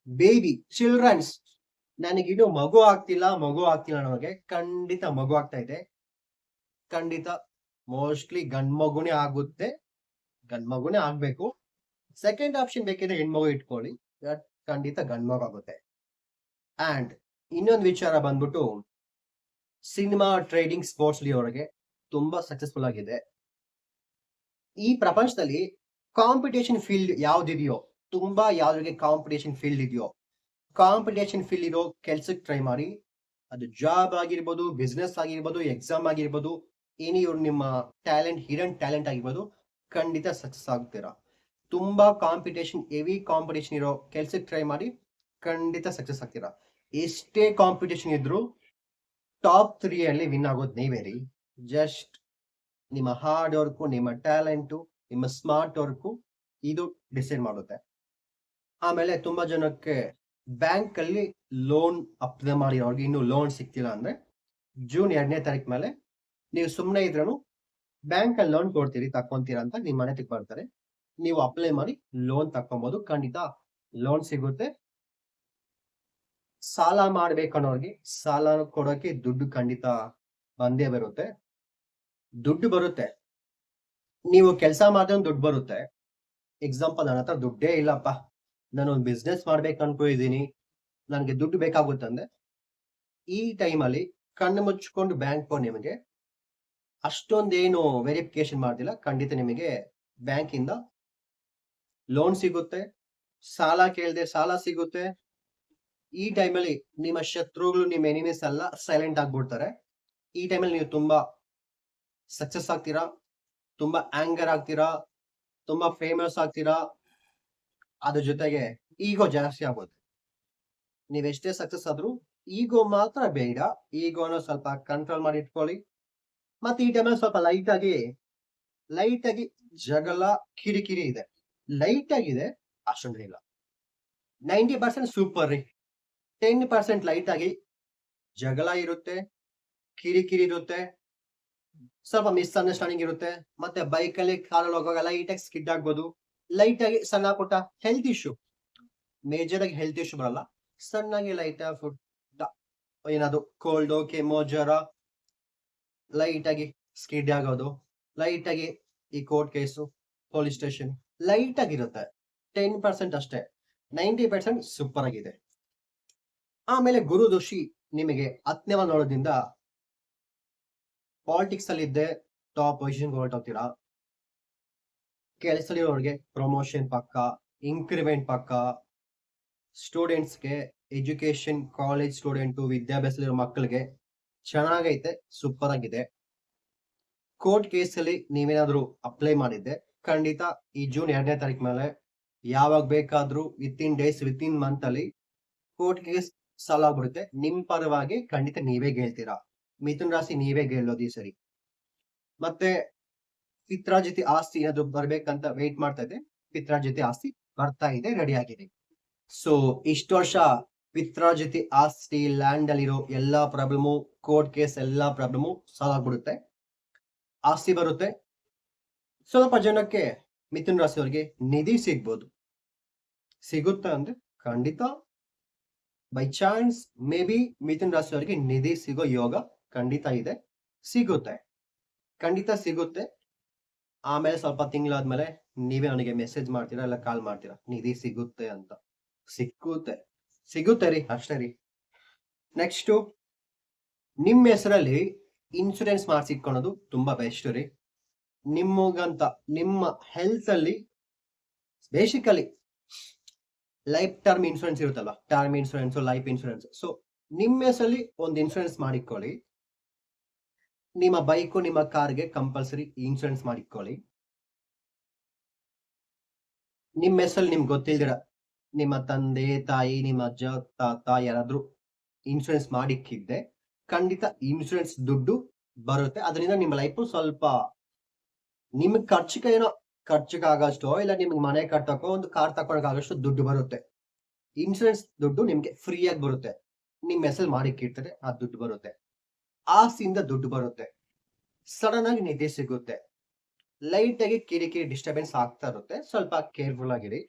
ಬೇಬಿ ಚಿಲ್ಡ್ರನ್ಸ್, ನನಗಿನ್ನು ಮಗು ಆಗ್ತಿಲ್ಲ ಅನ್ನೋರಿಗೆ ಖಂಡಿತ ಮಗು ಆಗ್ತಾ ಇದೆ. ಖಂಡಿತ ಮೋಸ್ಟ್ಲಿ ಗಂಡ್ ಮಗುನೇ ಆಗುತ್ತೆ, ಗಂಡ್ ಮಗುನೇ ಆಗ್ಬೇಕು. ಸೆಕೆಂಡ್ ಆಪ್ಷನ್ ಬೇಕಿದ್ರೆ ಹೆಣ್ಮಗು ಇಟ್ಕೊಳ್ಳಿ, ಖಂಡಿತ ಗಂಡ್ ಮಗು ಆಗುತ್ತೆ. ಅಂಡ್ ಇನ್ನೊಂದು ವಿಚಾರ ಬಂದ್ಬಿಟ್ಟು ಸಿನಿಮಾ, ಟ್ರೇಡಿಂಗ್, ಸ್ಪೋರ್ಟ್ಸ್ ಅವರಿಗೆ ತುಂಬಾ ಸಕ್ಸಸ್ಫುಲ್ ಆಗಿದೆ. ಈ ಪ್ರಪಂಚದಲ್ಲಿ ಕಾಂಪಿಟೇಷನ್ ಫೀಲ್ಡ್ ಯಾವ್ದಿದೆಯೋ, ತುಂಬಾ ಯಾವ್ದ್ರಿಗೆ ಕಾಂಪಿಟೇಷನ್ ಫೀಲ್ಡ್ ಇದೆಯೋ, ಕಾಂಪಿಟೇಷನ್ ಫೀಲ್ಡ್ ಇರೋ ಕೆಲ್ಸಕ್ಕೆ ಟ್ರೈ ಮಾಡಿ. ಅದು ಜಾಬ್ ಆಗಿರ್ಬೋದು, ಬಿಸ್ನೆಸ್ ಆಗಿರ್ಬೋದು, ಎಕ್ಸಾಮ್ ಆಗಿರ್ಬೋದು, ಇವ್ರು ನಿಮ್ಮ ಟ್ಯಾಲೆಂಟ್, ಹಿಡನ್ ಟ್ಯಾಲೆಂಟ್ ಆಗಿರ್ಬೋದು, ಖಂಡಿತ ಸಕ್ಸಸ್ ಆಗ್ತೀರಾ. ತುಂಬಾ ಕಾಂಪಿಟೇಷನ್, ಹೆವಿ ಕಾಂಪಿಟೇಷನ್ ಇರೋ ಕೆಲ್ಸಕ್ಕೆ ಟ್ರೈ ಮಾಡಿ, ಖಂಡಿತ ಸಕ್ಸಸ್ ಆಗ್ತೀರಾ. ಎಷ್ಟೇ ಕಾಂಪಿಟೇಷನ್ ಇದ್ರು ಟಾಪ್ 3 ಅಲ್ಲಿ ವಿನ್ ಆಗೋದು ನೀವೇ ರೀ. ಜಸ್ಟ್ ನಿಮ್ಮ ಹಾರ್ಡ್ ವರ್ಕು, ನಿಮ್ಮ ಟ್ಯಾಲೆಂಟು, ನಿಮ್ಮ ಸ್ಮಾರ್ಟ್ ವರ್ಕು ಇದು ಡಿಸೈಡ್ ಮಾಡುತ್ತೆ. ಆಮೇಲೆ ತುಂಬಾ ಜನಕ್ಕೆ ಬ್ಯಾಂಕ್ ಅಲ್ಲಿ ಲೋನ್ ಅಪ್ಲೈ ಮಾಡಿರೋರ್ಗೆ ಇನ್ನು ಲೋನ್ ಸಿಗ್ತಿಲ್ಲ ಅಂದ್ರೆ ಜೂನ್ 2ನೇ ತಾರೀಕು ಮೇಲೆ ನೀವು ಸುಮ್ಮನೆ ಇದ್ರೂ ಬ್ಯಾಂಕ್ ಅಲ್ಲಿ ಲೋನ್ ಕೊಡ್ತೀರಿ ತಕೊಂತೀರಾ ಅಂತ ನಿಮ್ ಮನೆ ತಕ್ಕ ಬರ್ತಾರೆ, ನೀವು ಅಪ್ಲೈ ಮಾಡಿ ಲೋನ್ ತಕೊಬಹುದು. ಖಂಡಿತ ಲೋನ್ ಸಿಗುತ್ತೆ. ಸಾಲ ಮಾಡ್ಬೇಕನ್ನೋರ್ಗೆ ಸಾಲ ಕೊಡೋಕೆ ದುಡ್ಡು ಖಂಡಿತ ಬಂದೇ ಬರುತ್ತೆ. ದುಡ್ಡು ಬರುತ್ತೆ, ನೀವು ಕೆಲಸ ಮಾಡಿದ್ರೆ ದುಡ್ಡು ಬರುತ್ತೆ. ಎಕ್ಸಾಂಪಲ್ ನನ್ನ ಹತ್ರ ದುಡ್ಡೇ ಇಲ್ಲಪ್ಪ, ನಾನು ಒಂದು ಬಿಸ್ನೆಸ್ ಮಾಡ್ಬೇಕು ಅನ್ಕೊಂಡಿದೀನಿ, ನನಗೆ ದುಡ್ಡು ಬೇಕಾಗುತ್ತಂದ್ರೆ ಈ ಟೈಮಲ್ಲಿ ಕಣ್ಣು ಮುಚ್ಕೊಂಡು ಬ್ಯಾಂಕ್ ನಿಮಗೆ ಅಷ್ಟೊಂದೇನು ವೆರಿಫಿಕೇಶನ್ ಮಾಡ್ತಿಲ್ಲ, ಖಂಡಿತ ನಿಮಗೆ ಬ್ಯಾಂಕಿಂದ ಲೋನ್ ಸಿಗುತ್ತೆ. ಸಾಲ ಕೇಳದೆ ಸಾಲ ಸಿಗುತ್ತೆ. ಈ ಟೈಮಲ್ಲಿ ನಿಮ್ಮ ಶತ್ರುಗಳು, ನಿಮ್ಮ ಎನಿಮೀಸ್ ಎಲ್ಲ ಸೈಲೆಂಟ್ ಆಗ್ಬಿಡ್ತಾರೆ. ಈ ಟೈಮಲ್ಲಿ ನೀವು ತುಂಬಾ ಸಕ್ಸಸ್ ಆಗ್ತೀರಾ, ತುಂಬಾ ಆಂಗರ್ ಆಗ್ತೀರಾ, ತುಂಬಾ ಫೇಮಸ್ ಆಗ್ತೀರಾ. ಅದ್ರ ಜೊತೆಗೆ ಈಗೋ ಜಾಸ್ತಿ ಆಗುತ್ತೆ. ನೀವೆಷ್ಟೇ ಸಕ್ಸಸ್ ಆದ್ರೂ ಈಗೋ ಮಾತ್ರ ಬೇಡ. ಈಗೋನ ಸ್ವಲ್ಪ ಕಂಟ್ರೋಲ್ ಮಾಡಿ ಇಟ್ಕೊಳ್ಳಿ. ಮತ್ತೆ ಈ ಟೈಮಲ್ಲಿ ಸ್ವಲ್ಪ ಲೈಟ್ ಆಗಿ ಜಗಳ ಕಿರಿಕಿರಿ ಇದೆ. ಲೈಟ್ ಆಗಿದೆ, ಅಷ್ಟೊಂದಿಲ್ಲ. 90% ಸೂಪರ್ ರೀ. 10% ಲೈಟ್ ಆಗಿ ಜಗಳ ಇರುತ್ತೆ, ಕಿರಿಕಿರಿ ಇರುತ್ತೆ, ಸ್ವಲ್ಪ ಮಿಸ್ಅಂಡರ್ಸ್ಟ್ಯಾಂಡಿಂಗ್ ಇರುತ್ತೆ. ಮತ್ತೆ ಬೈಕ್ ಅಲ್ಲಿ ಕಾರಲ್ಲಿ ಹೋಗುವಾಗ ಲೈಟ್ ಆಗಿ ಸ್ಕಿಡ್ ಆಗ್ಬೋದು. ಲೈಟ್ ಆಗಿ ಸಣ್ಣ ಪುಟ್ಟ ಹೆಲ್ತ್ ಇಶ್ಯೂ, ಮೇಜರ್ ಆಗಿ ಹೆಲ್ತ್ ಇಶ್ಯೂ ಬರಲ್ಲ, ಸಣ್ಣಾಗಿ ಲೈಟ್ ಫುಡ್ ಏನಾದ್ರು ಕೋಲ್ಡ್, ಕೆಮ್ಮು, ಜ್ವರ, ಲೈಟ್ ಆಗಿ ಸ್ಕಿಡ್ ಆಗೋದು, ಲೈಟ್ ಆಗಿ ಈ court case, police station, light ಆಗಿರುತ್ತೆ. 10% ಅಷ್ಟೇ. 90% ಸೂಪರ್ ಆಗಿದೆ. ಆಮೇಲೆ ಗುರು ದೋಷಿ ನಿಮಗೆ 10ನೇ ಮನೆ ನೋಡೋದ್ರಿಂದ ಪಾಲಿಟಿಕ್ಸ್ ಅಲ್ಲಿ ಇದ್ದೆ ಟಾಪ್ ಪೊಸಿಷನ್ ಹೊರಟೋಗ್ತೀರಾ. ಕೆಲಸದಲ್ಲಿರೋರಿಗೆ ಪ್ರಮೋಷನ್ ಪಕ್ಕ, ಇನ್ಕ್ರಿಮೆಂಟ್ ಪಕ್ಕ. ಸ್ಟೂಡೆಂಟ್ಸ್ಗೆ ಎಜುಕೇಶನ್, ಕಾಲೇಜ್ ಸ್ಟೂಡೆಂಟ್, ವಿದ್ಯಾಭ್ಯಾಸದಲ್ಲಿರೋ ಮಕ್ಕಳಿಗೆ ಚೆನ್ನಾಗೈತೆ, ಸೂಪರ್ ಆಗಿದೆ. ಕೋರ್ಟ್ ಕೇಸಲ್ಲಿ ನೀವೇನಾದ್ರೂ ಅಪ್ಲೈ ಮಾಡಿದ್ದೆ, ಖಂಡಿತ ಈ ಜೂನ್ 2ನೇ ತಾರೀಕು ಮೇಲೆ ಯಾವಾಗ ಬೇಕಾದ್ರೂ ವಿತಿನ್ ಡೇಸ್, ವಿತಿನ್ ಮಂತ್ ಅಲ್ಲಿ ಕೋರ್ಟ್ ಕೇಸ್ ಸಾಲ್ವ್ ಆಗ್ಬಿಡುತ್ತೆ. ನಿಮ್ ಪರವಾಗಿ ಖಂಡಿತ ನೀವೇ ಗೆಲ್ತೀರಾ. ಮಿಥುನ್ ರಾಶಿ ನೀವೇ ಗೆಲ್ಲೋದು ಈ ಸರಿ. ಮತ್ತೆ ಪಿತ್ರಾರ್ಜಿತ ಆಸ್ತಿ ಏನಾದ್ರು ಬರ್ಬೇಕಂತ ವೇಟ್ ಮಾಡ್ತಾ ಇದೆ, ಪಿತ್ರಾರ್ಜಿತ ಆಸ್ತಿ ಬರ್ತಾ ಇದೆ, ರೆಡಿ ಆಗಿದೆ. ಸೊ ಇಷ್ಟು ವರ್ಷ ಪಿತ್ರಾರ್ಜಿತ ಆಸ್ತಿ, ಲ್ಯಾಂಡ್ ಅಲ್ಲಿರೋ ಎಲ್ಲಾ ಪ್ರಾಬ್ಲಮು, ಕೋರ್ಟ್ ಕೇಸ್ ಎಲ್ಲಾ ಪ್ರಾಬ್ಲಮು ಸಾಲ್ವ್ ಆಗ್ಬಿಡುತ್ತೆ, ಆಸ್ತಿ ಬರುತ್ತೆ. ಸ್ವಲ್ಪ ಜನಕ್ಕೆ ಮಿಥುನ್ ರಾಶಿಯವರಿಗೆ ನಿಧಿ ಸಿಗ್ಬೋದು. ಸಿಗುತ್ತಾ ಅಂದ್ರೆ ಖಂಡಿತ by chance may be Mithun ರಾಶಿಯವರಿಗೆ ನಿಧಿ ಸಿಗೋ ಯೋಗ ಖಂಡಿತ ಇದೆ, ಸಿಗುತ್ತೆ, ಖಂಡಿತ ಸಿಗುತ್ತೆ. ಆಮೇಲೆ ಸ್ವಲ್ಪ ತಿಂಗಳಾದ್ಮೇಲೆ ನೀವೇ ನನಗೆ ಮೆಸೇಜ್ ಮಾಡ್ತೀರಾ, ಇಲ್ಲ ಕಾಲ್ ಮಾಡ್ತೀರಾ, ನಿಧಿ ಸಿಗುತ್ತೆ ಅಂತ. ಸಿಗುತ್ತೆ ರೀ, ಅಷ್ಟೇ ರೀ. ನೆಕ್ಸ್ಟ್, ನಿಮ್ಮ ಹೆಸರಲ್ಲಿ ಇನ್ಶೂರೆನ್ಸ್ ಮಾಡಿಸಿಟ್ಕೊಳ್ಳೋದು ತುಂಬಾ ಬೆಸ್ಟ್ ರೀ. ನಿಮಗಂತ ನಿಮ್ಮ ಹೆಲ್ತ್ ಅಲ್ಲಿ ಬೇಸಿಕಲಿ ಲೈಫ್ ಟರ್ಮ್ ಇನ್ಶೂರೆನ್ಸ್ ಇರುತ್ತಲ್ಲ, term insurance, life insurance. So ನಿಮ್ಮ ಹೆಸರಲ್ಲಿ ಒಂದು ಇನ್ಶೂರೆನ್ಸ್ ಮಾಡಿಕೊಳ್ಳಿ. ನಿಮ್ಮ ಬೈಕು, ನಿಮ್ಮ ಕಾರ್ಗೆ ಕಂಪಲ್ಸರಿ ಇನ್ಶೂರೆನ್ಸ್ ಮಾಡಿಕೊಳ್ಳಿ. ನಿಮ್ಮ ಹೆಸರಲ್ಲಿ ನಿಮ್ಗೆ ಗೊತ್ತಿಲ್ದಿರ ನಿಮ್ಮ ತಂದೆ ತಾಯಿ, ನಿಮ್ಮ ಅಜ್ಜ ತಾತ ಯಾರಾದ್ರೂ ಇನ್ಶೂರೆನ್ಸ್ ಮಾಡಿಕ್ಕಿದ್ದೆ, ಖಂಡಿತ ಇನ್ಶೂರೆನ್ಸ್ ದುಡ್ಡು ಬರುತ್ತೆ. ಅದರಿಂದ ನಿಮ್ಮ ಲೈಫ್ ಸ್ವಲ್ಪ ನಿಮ್ಗೆ ಖರ್ಚಿಗಾಗಷ್ಟೋ, ಇಲ್ಲ ನಿಮ್ಗೆ ಮನೆ ಕಟ್ಟಕ್ಕೋ, ಒಂದು ಕಾರ್ ತಗೊಳಕಾಗಷ್ಟು ದುಡ್ಡು ಬರುತ್ತೆ. ಇನ್ಶೂರೆನ್ಸ್ ದುಡ್ಡು ನಿಮ್ಗೆ ಫ್ರೀ ಆಗಿ ಬರುತ್ತೆ. ನಿಮ್ಮ ಹೆಸರು ಮಾಡಿಕ್ಕಿರ್ತಾರೆ, ಆ ದುಡ್ಡು ಬರುತ್ತೆ. ಆಸ್ತಿಯಿಂದ ದುಡ್ಡು ಬರುತ್ತೆ. ಸಡನ್ ಆಗಿ ನಿಧಿ ಸಿಗುತ್ತೆ. ಲೈಟ್ ಆಗಿ ಕಿರಿಕಿರಿ ಡಿಸ್ಟರ್ಬೆನ್ಸ್ ಆಗ್ತಾ ಇರುತ್ತೆ, ಸ್ವಲ್ಪ ಕೇರ್ಫುಲ್ ಆಗಿರಿ.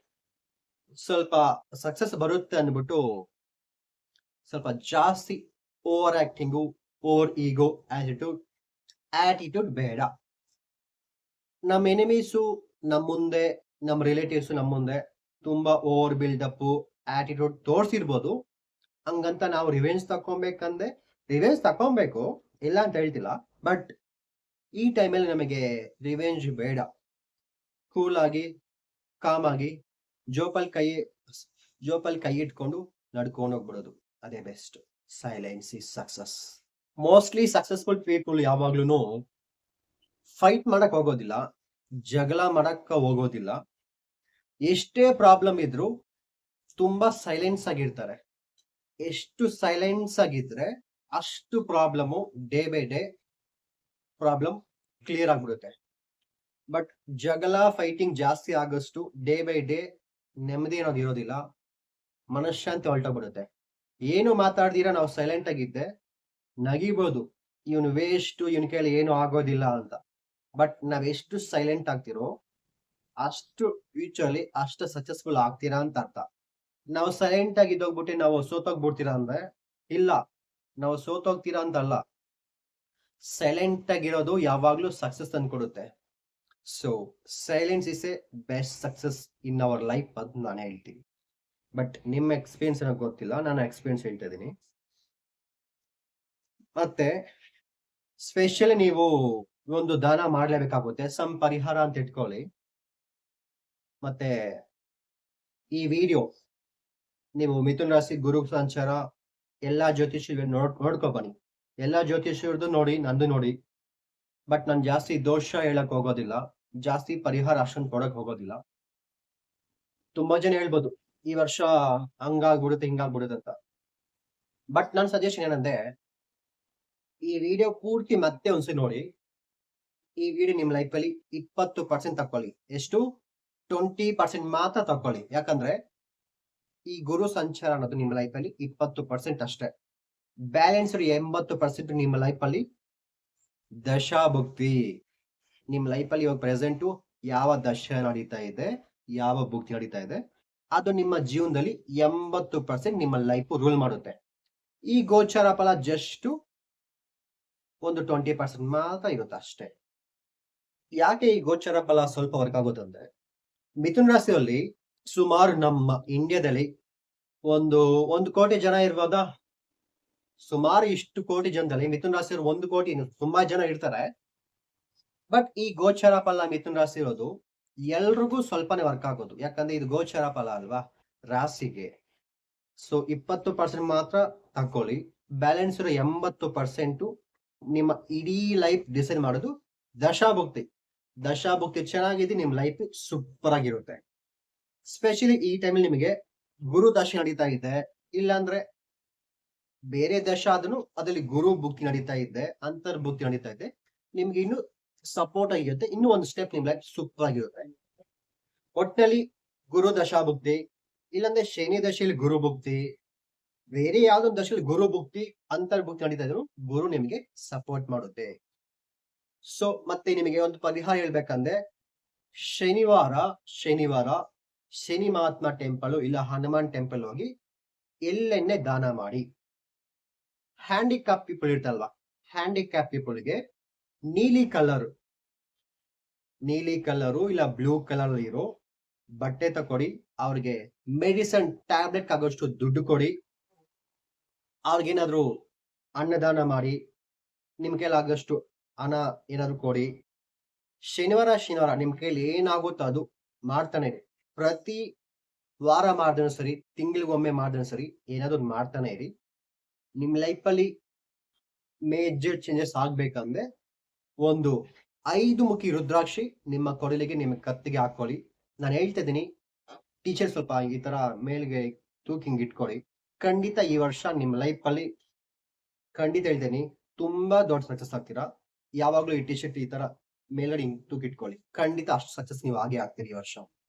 ಸ್ವಲ್ಪ ಸಕ್ಸಸ್ ಬರುತ್ತೆ ಅಂದ್ಬಿಟ್ಟು ಸ್ವಲ್ಪ ಜಾಸ್ತಿ ಓವರ್ ಆಕ್ಟಿಂಗು, ಓವರ್ ಈಗೋ, ಆಟಿಟ್ಯೂಡ್ ಬೇಡ. ನಮ್ಮ ಎನಿಮೀಸು ನಮ್ಮ ಮುಂದೆ, ನಮ್ಮ ರಿಲೇಟಿವ್ಸ್ ನಮ್ಮ ಮುಂದೆ ತುಂಬಾ ಓವರ್ ಬಿಲ್ಡಪ್, ಆಟಿಟ್ಯೂಡ್ ತೋರಿಸಿರ್ಬೋದು. ಹಂಗಂತ ನಾವು ರಿವೆಂಜ್ ತಕೊಬೇಕು, ಇಲ್ಲ ಅಂತ ಹೇಳ್ತಿಲ್ಲ. ಬಟ್ ಈ ಟೈಮಲ್ಲಿ ನಮಗೆ ರಿವೆಂಜ್ ಬೇಡ. ಕೂಲ್ ಆಗಿ, ಕಾಮ್ ಆಗಿ, ಜೋಪಲ್ ಕೈ ಇಟ್ಕೊಂಡು ನಡ್ಕೊಂಡು ಹೋಗ್ಬಿಡೋದು, ಅದೇ best. Silence is success. Mostly successful people ಯಾವಾಗ್ಲೂ ಫೈಟ್ ಮಾಡಕ್ ಹೋಗೋದಿಲ್ಲ, ಜಗಳ ಮಾಡಕ್ ಹೋಗೋದಿಲ್ಲ. ಎಷ್ಟೇ ಪ್ರಾಬ್ಲಮ್ ಇದ್ರು ತುಂಬಾ ಸೈಲೆನ್ಸ್ ಆಗಿರ್ತಾರೆ. ಎಷ್ಟು ಸೈಲೆನ್ಸ್ ಆಗಿದ್ರೆ ಅಷ್ಟು problem day by day problem clear ಆಗ್ಬಿಡುತ್ತೆ. ಬಟ್ ಜಗಳ, ಫೈಟಿಂಗ್ ಜಾಸ್ತಿ ಆಗಷ್ಟು ಡೇ ಬೈ ಡೇ ನೆಮ್ಮದಿ ಅನ್ನೋದು ಇರೋದಿಲ್ಲ, ಮನಃಶಾಂತಿ ಹೊರಟೋಗ್ಬಿಡುತ್ತೆ. ಏನು ಮಾತಾಡ್ದಿರಾ ನಾವು ಸೈಲೆಂಟ್ ಆಗಿದ್ದೆ, ನಗಿಬೋದು, ಇವನು ವೇಸ್ಟ್, ಇವನ್ ಕೈಲಿ ಏನು ಆಗೋದಿಲ್ಲ ಅಂತ. ಬಟ್ ನಾವ್ ಎಷ್ಟು ಸೈಲೆಂಟ್ ಆಗ್ತಿರೋ ಅಷ್ಟು ಫ್ಯೂಚರ್ಲಿ ಅಷ್ಟು ಸಕ್ಸಸ್ಫುಲ್ ಆಗ್ತೀರಾ ಅಂತ ಅರ್ಥ. ನಾವು ಸೈಲೆಂಟ್ ಆಗಿ ಇದ್ದೋಗ್ಬಿಟ್ಟು ನಾವು ಸೋತೋಗ್ಬಿಡ್ತೀರಾ ಅಂದ್ರೆ ಇಲ್ಲ, ನಾವು ಸೋತೋಗ್ತೀರಾ ಅಂತ ಅಲ್ಲ. ಸೈಲೆಂಟ್ ಆಗಿರೋದು ಯಾವಾಗ್ಲೂ ಸಕ್ಸಸ್ ತಂದ್ಕೊಡುತ್ತೆ. So silence is a best success in our life ಅಂತ ನಾನು ಹೇಳ್ತೀನಿ. ಬಟ್ ನಿಮ್ಮ ಎಕ್ಸ್ಪೀರಿಯನ್ಸ್ ನನಗೆ ಗೊತ್ತಿಲ್ಲ, ನಾನು ಎಕ್ಸ್ಪೀರಿಯನ್ಸ್ ಹೇಳ್ತಾ ಇದ್ದೀನಿ. ಮತ್ತೆ ಸ್ಪೆಷಲಿ ನೀವು ಒಂದು ದಾನ ಮಾಡ್ಲೇಬೇಕಾಗುತ್ತೆ, ಸಮ್ ಪರಿಹಾರ ಅಂತ ಇಟ್ಕೊಳ್ಳಿ. ಮತ್ತೆ ಈ ವಿಡಿಯೋ ನೀವು ಮಿಥುನ್ ರಾಶಿ ಗುರು ಸಂಚಾರ ಎಲ್ಲಾ ಜ್ಯೋತಿಷ್ಯ ನೋಡ್ಕೊ ಬನ್ನಿ. ಎಲ್ಲಾ ಜ್ಯೋತಿಷ್ಯರದ್ದು ನೋಡಿ, ನಂದು ನೋಡಿ. ಬಟ್ ನಾನು ಜಾಸ್ತಿ ದೋಷ ಹೇಳಕ್ ಹೋಗೋದಿಲ್ಲ, ಜಾಸ್ತಿ ಪರಿಹಾರ ಅಷ್ಟೊಂದು ಕೊಡಕ್ ಹೋಗೋದಿಲ್ಲ. ತುಂಬಾ ಜನ ಹೇಳ್ಬೋದು ಈ ವರ್ಷ ಹಂಗಾಗ್ಬಿಡುತ್ತೆ ಹಿಂಗಾಗ್ಬಿಡುತ್ತೆ ಅಂತ. ಬಟ್ ನನ್ನ ಸಜೆಷನ್ ಏನಂದ್ರೆ, ಈ ವಿಡಿಯೋ ಪೂರ್ತಿ ಮತ್ತೆ ಒಂದ್ಸರಿ ನೋಡಿ. ಈ ವಿಡಿಯೋ ನಿಮ್ ಲೈಫ್ ಅಲ್ಲಿ 20% ತಕೊಳ್ಳಿ. ಎಷ್ಟು? 20% ಮಾತ್ರ ತಕೊಳ್ಳಿ. ಯಾಕಂದ್ರೆ ಈ ಗುರು ಸಂಚಾರ ಅನ್ನೋದು ನಿಮ್ಮ ಲೈಫ್ ಅಲ್ಲಿ 20% ಅಷ್ಟೇ. ಬ್ಯಾಲೆನ್ಸ್ 80% ನಿಮ್ಮ ಲೈಫ್ ಅಲ್ಲಿ ದಶಾಭುಕ್ತಿ. ನಿಮ್ ಲೈಫ್ ಅಲ್ಲಿ ಇವಾಗ ಪ್ರೆಸೆಂಟು ಯಾವ ದಶ ನಡೀತಾ ಇದೆ, ಯಾವ ಭುಕ್ತಿ ನಡೀತಾ ಇದೆ, ಅದು ನಿಮ್ಮ ಜೀವನದಲ್ಲಿ 80% ನಿಮ್ಮ ಲೈಫ್ ರೂಲ್ ಮಾಡುತ್ತೆ. ಈ ಗೋಚಾರ ಫಲ ಜಸ್ಟ್ ಒಂದು 20% ಮಾತ್ರ ಇರುತ್ತೆ ಅಷ್ಟೇ. ಯಾಕೆ ಈ ಗೋಚಾರ ಫಲ ಸ್ವಲ್ಪ ವರ್ಕ್ ಆಗೋದಂದ್ರೆ, ಮಿಥುನ್ ರಾಶಿಯಲ್ಲಿ ಸುಮಾರು ನಮ್ಮ ಇಂಡಿಯಾದಲ್ಲಿ ಒಂದು ಕೋಟಿ ಜನ ಇರ್ಬೋದಾ. ಸುಮಾರು ಇಷ್ಟು ಕೋಟಿ ಜನದಲ್ಲಿ ಮಿಥುನ್ ರಾಶಿಯವರು 1 ಕೋಟಿ ತುಂಬಾ ಜನ ಇರ್ತಾರೆ. ಬಟ್ ಈ ಗೋಚಾರ ಫಲ ಮಿಥುನ್ ರಾಶಿ ಇರೋದು ಎಲ್ರಿಗೂ ಸ್ವಲ್ಪನೇ ವರ್ಕ್ ಆಗೋದು. ಯಾಕಂದ್ರೆ ಇದು ಗೋಚಾರ ಫಲ ಅಲ್ವಾ, ರಾಶಿಗೆ. ಸೊ 20% ಮಾತ್ರ ತಕೊಳ್ಳಿ. ಬ್ಯಾಲೆನ್ಸ್ 80% ನಿಮ್ಮ ಇಡೀ ಲೈಫ್ ಡಿಸೈಡ್ ಮಾಡೋದು ದಶಾಭುಕ್ತಿ. ದಶಾಭುಕ್ತಿ ಚೆನ್ನಾಗಿದೆ, ನಿಮ್ ಲೈಫ್ ಸೂಪರ್ ಆಗಿರುತ್ತೆ. ಸ್ಪೆಷಲಿ ಈ ಟೈಮಲ್ಲಿ ನಿಮಗೆ ಗುರು ದಶ ನಡೀತಾ ಇದೆ, ಇಲ್ಲಾಂದ್ರೆ ಬೇರೆ ದಶ ಆದ್ರೂ ಅದ್ರಲ್ಲಿ ಗುರು ಭುಕ್ತಿ ನಡೀತಾ ಇದೆ, ಅಂತರ್ಭುಕ್ತಿ ನಡೀತಾ ಇದೆ, ನಿಮ್ಗೆ ಇನ್ನು ಸಪೋರ್ಟ್ ಆಗಿರುತ್ತೆ. ಇನ್ನೂ ಒಂದು ಸ್ಟೆಪ್ ನಿಮ್ ಲೈಫ್ ಸೂಪರ್ ಆಗಿರುತ್ತೆ. ಒಟ್ಟಿನಲ್ಲಿ ಗುರು ದಶಾಭುಕ್ತಿ, ಇಲ್ಲಾಂದ್ರೆ ಶನಿ ದಶೆಯಲ್ಲಿ ಗುರು ಭುಕ್ತಿ, ಬೇರೆ ಯಾವ್ದೋ ದಶೆಯಲ್ಲಿ ಗುರು ಭುಕ್ತಿ ಅಂತರ್ಭುಕ್ತಿ ನಡೀತಾ ಇದ್ರು ಗುರು ನಿಮಗೆ ಸಪೋರ್ಟ್ ಮಾಡುತ್ತೆ. ಸೊ ಮತ್ತೆ ನಿಮಗೆ ಒಂದು ಪರಿಹಾರ ಹೇಳ್ಬೇಕಂದ್ರೆ, ಶನಿವಾರ ಶನಿ ಮಹಾತ್ಮ ಟೆಂಪಲ್ ಇಲ್ಲ ಹನುಮಾನ್ ಟೆಂಪಲ್ ಹೋಗಿ ಎಳ್ಳೆಣ್ಣೆ ದಾನ ಮಾಡಿ. ಹ್ಯಾಂಡಿಕ್ಯಾಪ್ ಪೀಪಲ್ ಇರ್ತಲ್ವಾ, ಹ್ಯಾಂಡಿಕ್ಯಾಪ್ ಪೀಪಲ್ಗೆ ನೀಲಿ ಕಲರು ಇಲ್ಲ ಬ್ಲೂ ಕಲರ್ ಇರೋ ಬಟ್ಟೆ ತಕೊಡಿ. ಅವ್ರಿಗೆ ಮೆಡಿಸನ್ ಟ್ಯಾಬ್ಲೆಟ್ ಆಗೋಷ್ಟು ದುಡ್ಡು ಕೊಡಿ. ಅವ್ರಿಗೇನಾದ್ರು ಅನ್ನದಾನ ಮಾಡಿ, ನಿಮ್ ಕೈಲಿ ಆಗಷ್ಟು ಹಣ ಏನಾದ್ರು ಕೊಡಿ. ಶನಿವಾರ ನಿಮ್ ಕೈಲಿ ಏನಾಗುತ್ತೋ ಅದು ಮಾಡ್ತಾನೆ ಇರಿ. ಪ್ರತಿ ವಾರ ಮಾಡಿದ್ರು ಸರಿ, ತಿಂಗಳಿಗೊಮ್ಮೆ ಮಾಡಿದ್ರು ಸರಿ, ಏನಾದ್ರು ಮಾಡ್ತಾನೆ ಇರಿ. ನಿಮ್ ಲೈಫ್ ಅಲ್ಲಿ ಮೇಜರ್ ಚೇಂಜಸ್ ಆಗ್ಬೇಕಂದ್ರೆ ಒಂದು 5 ಮುಖಿ ರುದ್ರಾಕ್ಷಿ ನಿಮ್ಮ ಕೊಡಲಿಗೆ, ನಿಮ್ಮ ಕತ್ತಿಗೆ ಹಾಕೊಳ್ಳಿ. ನಾನು ಹೇಳ್ತಾ ಇದ್ದೀನಿ, ಟೀಚರ್ ಸ್ವಲ್ಪ ಈ ತರ ಮೇಲ್ಗೆ ತೂಕಿಂಗ್ ಇಟ್ಕೊಳ್ಳಿ. ಖಂಡಿತ ಈ ವರ್ಷ ನಿಮ್ ಲೈಫ್ ಅಲ್ಲಿ ಖಂಡಿತ ಹೇಳ್ತೇನೆ ತುಂಬಾ ದೊಡ್ಡ ಸಕ್ಸಸ್ ಆಗ್ತೀರಾ. ಯಾವಾಗ್ಲೂ ಈ ಟಿ ಶರ್ಟ್ ಈ ತರ ಮೇಲ್ಗಡೆ ತೂಕಿಟ್ಕೊಳ್ಳಿ, ಖಂಡಿತ ಅಷ್ಟು ಸಕ್ಸಸ್ ನೀವು ಆಗೇ ಆಗ್ತೀರಿ ಈ ವರ್ಷ.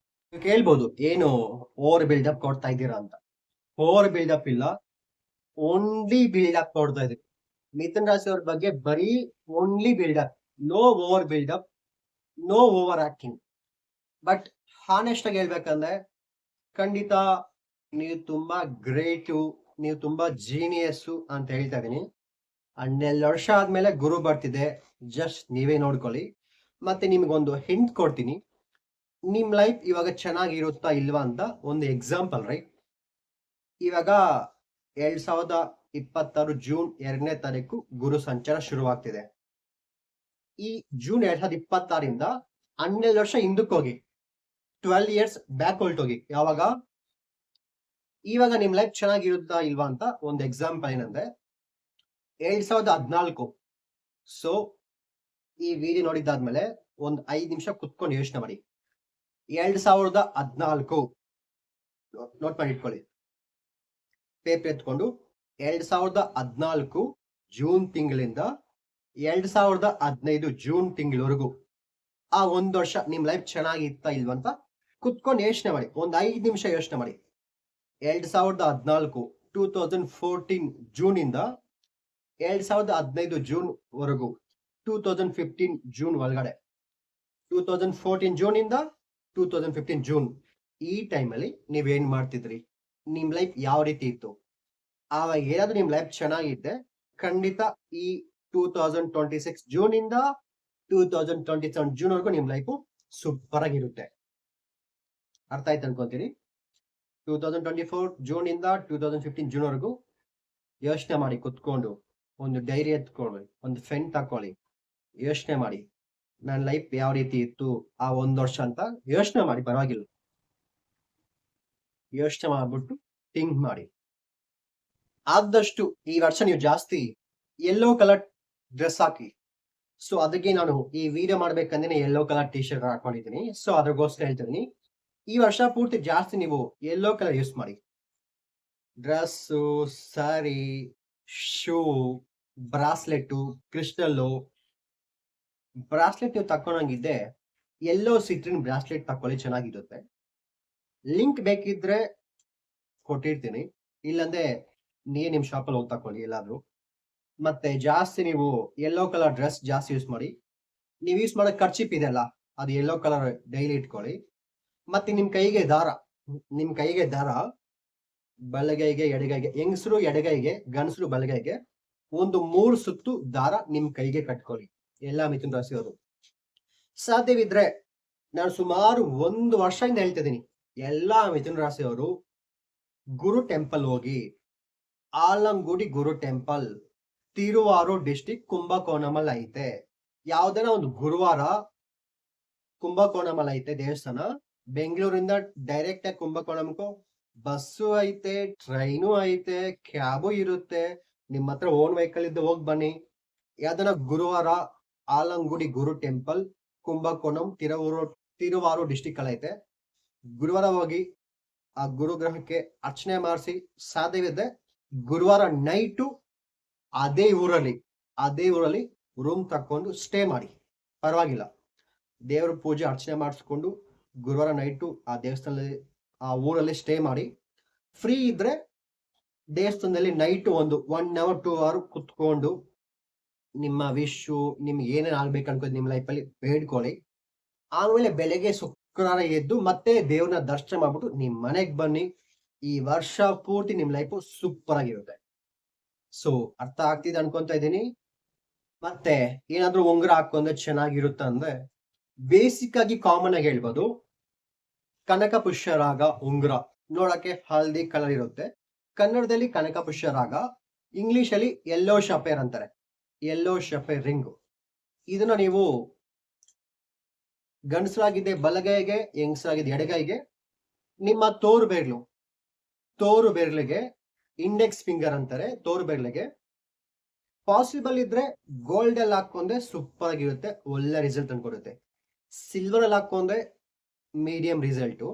ನೀವು ಕೇಳ್ಬೋದು ಏನು ಓವರ್ ಬಿಲ್ಡಪ್ ಕೊಡ್ತಾ ಇದ್ದೀರಾ ಅಂತ. ಓವರ್ ಬಿಲ್ಡಪ್ ಇಲ್ಲ, ಓನ್ಲಿ ಬಿಲ್ಡಪ್ ಕೊಡ್ತಾ ಇದೀವಿ. ಮಿಥುನ್ ರಾಶಿ ಅವ್ರ ಬಗ್ಗೆ ಬರೀ only build up, no over build up, no over acting. But honest ಆಗಿ ಹೇಳ್ಬೇಕಂದ್ರೆ ಖಂಡಿತ ನೀವು ತುಂಬಾ ಗ್ರೇಟು, ನೀವು ತುಂಬಾ ಜೀನಿಯಸ್ ಅಂತ ಹೇಳ್ತಾ ಇದೀನಿ. 12 ವರ್ಷ ಆದ್ಮೇಲೆ ಗುರು ಬರ್ತಿದೆ, ಜಸ್ಟ್ ನೀವೇ ನೋಡ್ಕೊಳ್ಳಿ. ಮತ್ತೆ ನಿಮ್ಗೊಂದು ಹಿಂಟ್ ಕೊಡ್ತೀನಿ, ನಿಮ್ ಲೈಫ್ ಇವಾಗ ಚೆನ್ನಾಗಿರುತ್ತಾ ಇಲ್ವಾ ಅಂತ ಒಂದು ಎಕ್ಸಾಂಪಲ್. ರೈಟ್, ಇವಾಗ 2026 ಜೂನ್ 2ನೇ ತಾರೀಕು ಗುರು ಸಂಚಾರ ಶುರುವಾಗ್ತಿದೆ. ಈ ಜೂನ್ 2026 12 ವರ್ಷ ಹಿಂದಕ್ಕೆ ಹೋಗಿ, 12 ಇಯರ್ಸ್ ಬ್ಯಾಕ್ ಹೊಲ್ಟೋಗಿ. ಯಾವಾಗ? ಇವಾಗ ನಿಮ್ ಲೈಫ್ ಚೆನ್ನಾಗಿರುತ್ತಾ ಇಲ್ವಾ ಅಂತ ಒಂದು ಎಕ್ಸಾಂಪಲ್ ಏನಂದ್ರೆ 2014. ಸೊ ಈ ವಿಡಿಯೋ ನೋಡಿದ್ದಾದ್ಮೇಲೆ ಒಂದ್ 5 ನಿಮಿಷ ಕುತ್ಕೊಂಡು ಯೋಚನೆ ಮಾಡಿ. 2014 ನೋಟ್ ಮಾಡಿ ಇಟ್ಕೊಳ್ಳಿ, ಪೇಪರ್ ಎತ್ಕೊಂಡು. 2014 ಜೂನ್ ತಿಂಗಳಿಂದ 2015 ಜೂನ್ ತಿಂಗಳವರೆಗೂ ಆ 1 ವರ್ಷ ನಿಮ್ ಲೈಫ್ ಚೆನ್ನಾಗಿತ್ತಾ ಇಲ್ವಾ ಅಂತ ಕುತ್ಕೊಂಡು ಯೋಚನೆ ಮಾಡಿ. ಒಂದ್ 5 ನಿಮಿಷ ಯೋಚನೆ ಮಾಡಿ. 2014 2014 ಜೂನ್ ಇಂದ 2015 ಜೂನ್ ವರೆಗೂ, 2015 ಜೂನ್ ಒಳಗಡೆ 2014 ಜೂನ್ ಇಂದ 2015 ಜೂನ್ ಈ ಟೈಮಲ್ಲಿ ನೀವೇನ್ ಮಾಡ್ತಿದ್ರಿ, ನಿಮ್ ಲೈಫ್ ಯಾವ ರೀತಿ ಇತ್ತು? ಆವಾಗ ಏನಾದ್ರು ನಿಮ್ ಲೈಫ್ ಚೆನ್ನಾಗಿದ್ದೆ ಖಂಡಿತ ಈ 2026 ಜೂನ್ ಇಂದ 2027 ಜೂನ್ ವರೆಗೂ ನಿಮ್ ಲೈಫ್ ಸೂಪರ್ ಆಗಿರುತ್ತೆ. ಅರ್ಥ ಆಯ್ತು ಅನ್ಕೊಂತೀನಿ. 2024 ಜೂನ್ ಇಂದ 2015 ಜೂನ್ ವರೆಗೂ ಯೋಚನೆ ಮಾಡಿ ಕುತ್ಕೊಂಡು, ಒಂದು ಡೈರಿ ಎತ್ಕೊಳ್ಳಿ, ಒಂದು ಪೆನ್ ತಕೊಳ್ಳಿ, ಯೋಚನೆ ಮಾಡಿ ನನ್ನ ಲೈಫ್ ಯಾವ ರೀತಿ ಇತ್ತು ಆ 1 ವರ್ಷ ಅಂತ ಯೋಚನೆ ಮಾಡಿ. ಪರವಾಗಿಲ್ಲ, ಯೋಚನೆ ಮಾಡ್ಬಿಟ್ಟು ಥಿಂಕ್ ಮಾಡಿ. ಆದಷ್ಟು ಈ ವರ್ಷ ನೀವು ಜಾಸ್ತಿ ಯೆಲ್ಲೋ ಕಲರ್ ಡ್ರೆಸ್ ಹಾಕಿ. ಸೊ ಅದಕ್ಕೆ ನಾನು ಈ ವಿಡಿಯೋ ಮಾಡ್ಬೇಕಂದ್ರೆ ಯೆಲ್ಲೋ ಕಲರ್ ಟಿ ಶರ್ಟ್ ಹಾಕೊಂಡಿದ್ದೀನಿ. ಸೊ ಅದ್ರಗೋಸ್ಕರ ಹೇಳ್ತೀನಿ, ಈ ವರ್ಷ ಪೂರ್ತಿ ಜಾಸ್ತಿ ನೀವು ಯೆಲ್ಲೋ ಕಲರ್ ಯೂಸ್ ಮಾಡಿ. Dress, sari, shoe, bracelet, crystal. Bracelet ನೀವು ತಕೊಂಡಂಗಿದ್ದೆ ಯೆಲ್ಲೋ ಸಿಟ್ರಿನ್ ಬ್ರಾಸ್ಲೆಟ್ ತಕೊಳ್ಳಿ, ಚೆನ್ನಾಗಿರುತ್ತೆ. ಲಿಂಕ್ ಬೇಕಿದ್ರೆ ಕೊಟ್ಟಿರ್ತೀನಿ, ಇಲ್ಲಂದ್ರೆ ನೀವೇ ನಿಮ್ ಶಾಪಲ್ಲಿ ಹೋಗಿ ತಕೊಳ್ಳಿ ಎಲ್ಲಾದ್ರೂ. ಮತ್ತೆ ಜಾಸ್ತಿ ನೀವು ಯೆಲ್ಲೋ ಕಲರ್ ಡ್ರೆಸ್ ಜಾಸ್ತಿ ಯೂಸ್ ಮಾಡಿ. ನೀವು ಯೂಸ್ ಮಾಡೋ ಖರ್ಚಿಪ್ ಇದೆಯಲ್ಲ, ಅದು ಯೆಲ್ಲೋ ಕಲರ್ ಡೈಲಿ ಇಟ್ಕೊಳ್ಳಿ. ಮತ್ತೆ ನಿಮ್ ಕೈಗೆ ದಾರ ಬಲಗೈಗೆ ಎಡಗೈಗೆ, ಹೆಂಗಸರು ಎಡಗೈಗೆ, ಗಂಡಸರು ಬಲಗೈಗೆ ಒಂದು 3 ಸುತ್ತು ದಾರ ನಿಮ್ ಕೈಗೆ ಕಟ್ಕೊಳ್ಳಿ, ಎಲ್ಲಾ ಮಿಥುನ ರಾಶಿಯವರು. ಸಾಧ್ಯವಿದ್ರೆ ನಾನು ಸುಮಾರು 1 ವರ್ಷದಿಂದ ಹೇಳ್ತಿದ್ದೀನಿ, ಎಲ್ಲಾ ಮಿಥುನ ರಾಶಿಯವರು ಗುರು ಟೆಂಪಲ್ ಹೋಗಿ. ಆಲಂಗುಡಿ ಗುರು ಟೆಂಪಲ್ ತಿರುವಾರೂರ್ ಡಿಸ್ಟಿಕ್ ಕುಂಭಕೋಣಮಲ್ ಐತೆ. ಯಾವ್ದನ ಒಂದು ಗುರುವಾರ ಕುಂಭಕೋಣಮಲ್ ಐತೆ ದೇವಸ್ಥಾನ. ಬೆಂಗಳೂರಿಂದ ಡೈರೆಕ್ಟ್ ಆಗಿ ಕುಂಭಕೋಣಂಗೂ ಬಸ್ಸು ಐತೆ, ಟ್ರೈನು ಐತೆ, ಕ್ಯಾಬು ಇರುತ್ತೆ. ನಿಮ್ಮ ಹತ್ರ ಓನ್ ವೆಹಿಕಲ್ ಇದ್ದು ಹೋಗಿ ಬನ್ನಿ. ಯಾವ್ದನ ಗುರುವಾರ ಆಲಂಗುಡಿ ಗುರು ಟೆಂಪಲ್ ಕುಂಭಕೋಣಂ ತಿರುವಾರೂರ್ ಡಿಸ್ಟಿಕ್ ಅಲ್ಲಿ ಐತೆ. ಗುರುವಾರ ಹೋಗಿ ಆ ಗುರುಗ್ರಹಕ್ಕೆ ಅರ್ಚನೆ ಮಾಡಿಸಿ. ಸಾಧ್ಯವಿದೆ ಗುರುವಾರ ನೈಟು ಅದೇ ಊರಲ್ಲಿ ರೂಮ್ ತಕೊಂಡು ಸ್ಟೇ ಮಾಡಿ, ಪರವಾಗಿಲ್ಲ. ದೇವ್ರ ಪೂಜೆ ಅರ್ಚನೆ ಮಾಡಿಸ್ಕೊಂಡು ಗುರುವಾರ ನೈಟು ಆ ದೇವಸ್ಥಾನದಲ್ಲಿ ಆ ಊರಲ್ಲಿ ಸ್ಟೇ ಮಾಡಿ. ಫ್ರೀ ಇದ್ರೆ ದೇವಸ್ಥಾನದಲ್ಲಿ ನೈಟು ಒಂದು 1 hour 2 hour ಕುತ್ಕೊಂಡು ನಿಮ್ಮ ವಿಶ್ಶು, ನಿಮ್ಗೆ ಏನೇನು ಆಗ್ಬೇಕು ಅನ್ಕೋದು ನಿಮ್ಮ ಲೈಫಲ್ಲಿ ಬೇಡ್ಕೊಳ್ಳಿ. ಆಮೇಲೆ ಬೆಳಗ್ಗೆ ಶುಕ್ರವಾರ ಎದ್ದು ಮತ್ತೆ ದೇವ್ರನ್ನ ದರ್ಶನ ಮಾಡ್ಬಿಟ್ಟು ನಿಮ್ ಮನೆಗ್ ಬನ್ನಿ. ಈ ವರ್ಷ ಪೂರ್ತಿ ನಿಮ್ ಲೈಫ್ ಸೂಪರ್ ಆಗಿರುತ್ತೆ. ಸೊ ಅರ್ಥ ಆಗ್ತಿದೆ ಅನ್ಕೊಂತ ಇದ್ದೀನಿ. ಮತ್ತೆ ಏನಾದ್ರೂ ಉಂಗುರ ಹಾಕೊಂಡ್ರೆ ಚೆನ್ನಾಗಿರುತ್ತೆ ಅಂದ್ರೆ ಬೇಸಿಕ್ ಆಗಿ ಕಾಮನ್ ಆಗಿ ಹೇಳ್ಬೋದು, ಕನಕ ಪುಷ್ಯರಾಗ ಉಂಗುರ ನೋಡಕ್ಕೆ ಹಳದಿ ಕಲರ್ ಇರುತ್ತೆ. ಕನ್ನಡದಲ್ಲಿ ಕನಕ ಪುಷ್ಯರಾಗ, ಇಂಗ್ಲಿಷ್ ಅಲ್ಲಿ ಯೆಲ್ಲೋ ಶಪೇರ್ ಅಂತಾರೆ, ಯೆಲ್ಲೋ ಶಪೇರ್ ರಿಂಗ್. ಇದನ್ನ ನೀವು ಗಂಡಸರಾಗಿದ್ದೆ ಬಲಗೈಗೆ, ಹೆಂಗಸರಾಗಿದ್ದೆ ಎಡಗೈಗೆ, ನಿಮ್ಮ ತೋರು ಬೆರಳಿಗೆ ಇಂಡೆಕ್ಸ್ ಫಿಂಗರ್ ಅಂತಾರೆ, ತೋರು ಬೆರಳಿಗೆ ಪಾಸಿಬಲ್ ಇದ್ರೆ ಗೋಲ್ಡ್ ಅಲ್ಲಿ ಹಾಕೊಂಡ್ರೆ ಸೂಪರ್ ಆಗಿರುತ್ತೆ, ಒಳ್ಳೆ ರಿಸಲ್ಟ್ ಅನ್ಕೊಡುತ್ತೆ. ಸಿಲ್ವರ್ ಅಲ್ಲಿ ಹಾಕೊಂಡ್ರೆ ಮೀಡಿಯಂ ರಿಸಲ್ಟು.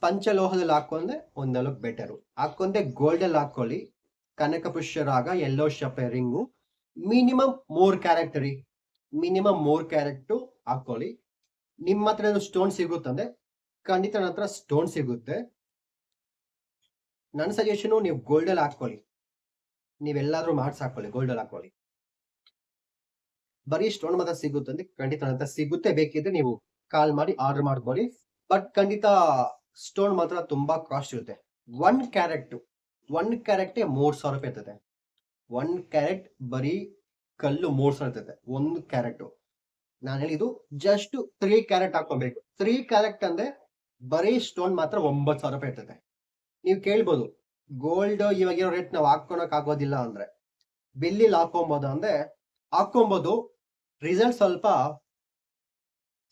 ಪಂಚಲೋಹದಲ್ಲಿ ಹಾಕೊಂಡ್ರೆ ಒಂದಲಕ್ ಬೆಟರು. ಹಾಕೊಂಡೆ ಗೋಲ್ಡ್ ಅಲ್ಲಿ ಹಾಕೊಳ್ಳಿ. ಕನಕ ಪುಷ್ಯರಾಗ ಯೆಲ್ಲೋ ಶಪೇರ್ ರಿಂಗು ಮಿನಿಮಮ್ 3 ಕ್ಯಾರೆಟ್ ರೀ, ಮಿನಿಮಮ್ 3 ಕ್ಯಾರೆಟ್ ಹಾಕೊಳ್ಳಿ. ನಿಮ್ಮ ಹತ್ರ ಸ್ಟೋನ್ ಸಿಗುತ್ತಂದ್ರೆ ಖಂಡಿತ ನನ್ನ ಹತ್ರ ಸ್ಟೋನ್ ಸಿಗುತ್ತೆ. ನನ್ನ ಸಜೆಷನ್ ನೀವು ಗೋಲ್ಡ್ ಅಲ್ಲಿ ಹಾಕೊಳ್ಳಿ, ನೀವೆಲ್ಲಾದ್ರೂ ಮಾಡ್ಸಿ ಹಾಕೊಳ್ಳಿ, ಗೋಲ್ಡ್ ಅಲ್ಲಿ ಹಾಕೊಳ್ಳಿ. ಬರೀ ಸ್ಟೋನ್ ಮಾತ್ರ ಸಿಗುತ್ತೆ ಅಂದ್ರೆ ಖಂಡಿತ ನನ್ನ ಹತ್ರ ಸಿಗುತ್ತೆ. ಬೇಕಿದ್ರೆ ನೀವು ಕಾಲ್ ಮಾಡಿ ಆರ್ಡರ್ ಮಾಡ್ಕೊಳ್ಳಿ. ಬಟ್ ಖಂಡಿತ ಸ್ಟೋನ್ ಮಾತ್ರ ತುಂಬಾ ಕಾಸ್ಟ್ ಇರುತ್ತೆ. 1 ಕ್ಯಾರೆಟ್ 3,000 ರೂಪಾಯಿ ಇರ್ತದೆ. 1 ಕ್ಯಾರೆಟ್ ಬರೀ ಕಲ್ಲು 3,000 ಇರ್ತದೆ 1 ಕ್ಯಾರೆಟ್. ನಾನು ಹೇಳಿದ್ದು ಜಸ್ಟ್ 3 ಕ್ಯಾರೆಟ್ ಹಾಕೊಬೇಕು. 3 ಕ್ಯಾರೆಟ್ ಅಂದ್ರೆ ಬರೀ ಸ್ಟೋನ್ ಮಾತ್ರ 9,000 ರೂಪಾಯಿ ಇರ್ತದೆ. ನೀವು ಕೇಳ್ಬೋದು, ಗೋಲ್ಡ್ ಇವಾಗಿರೋ ರೇಟ್ ನಾವು ಹಾಕೊಳಕ್ ಆಗೋದಿಲ್ಲ ಅಂದ್ರೆ ಬೆಳ್ಳಿಲಿ ಹಾಕೊಬಹುದು ಅಂದ್ರೆ ಹಾಕೊಬಹುದು. ರಿಸಲ್ಟ್ ಸ್ವಲ್ಪ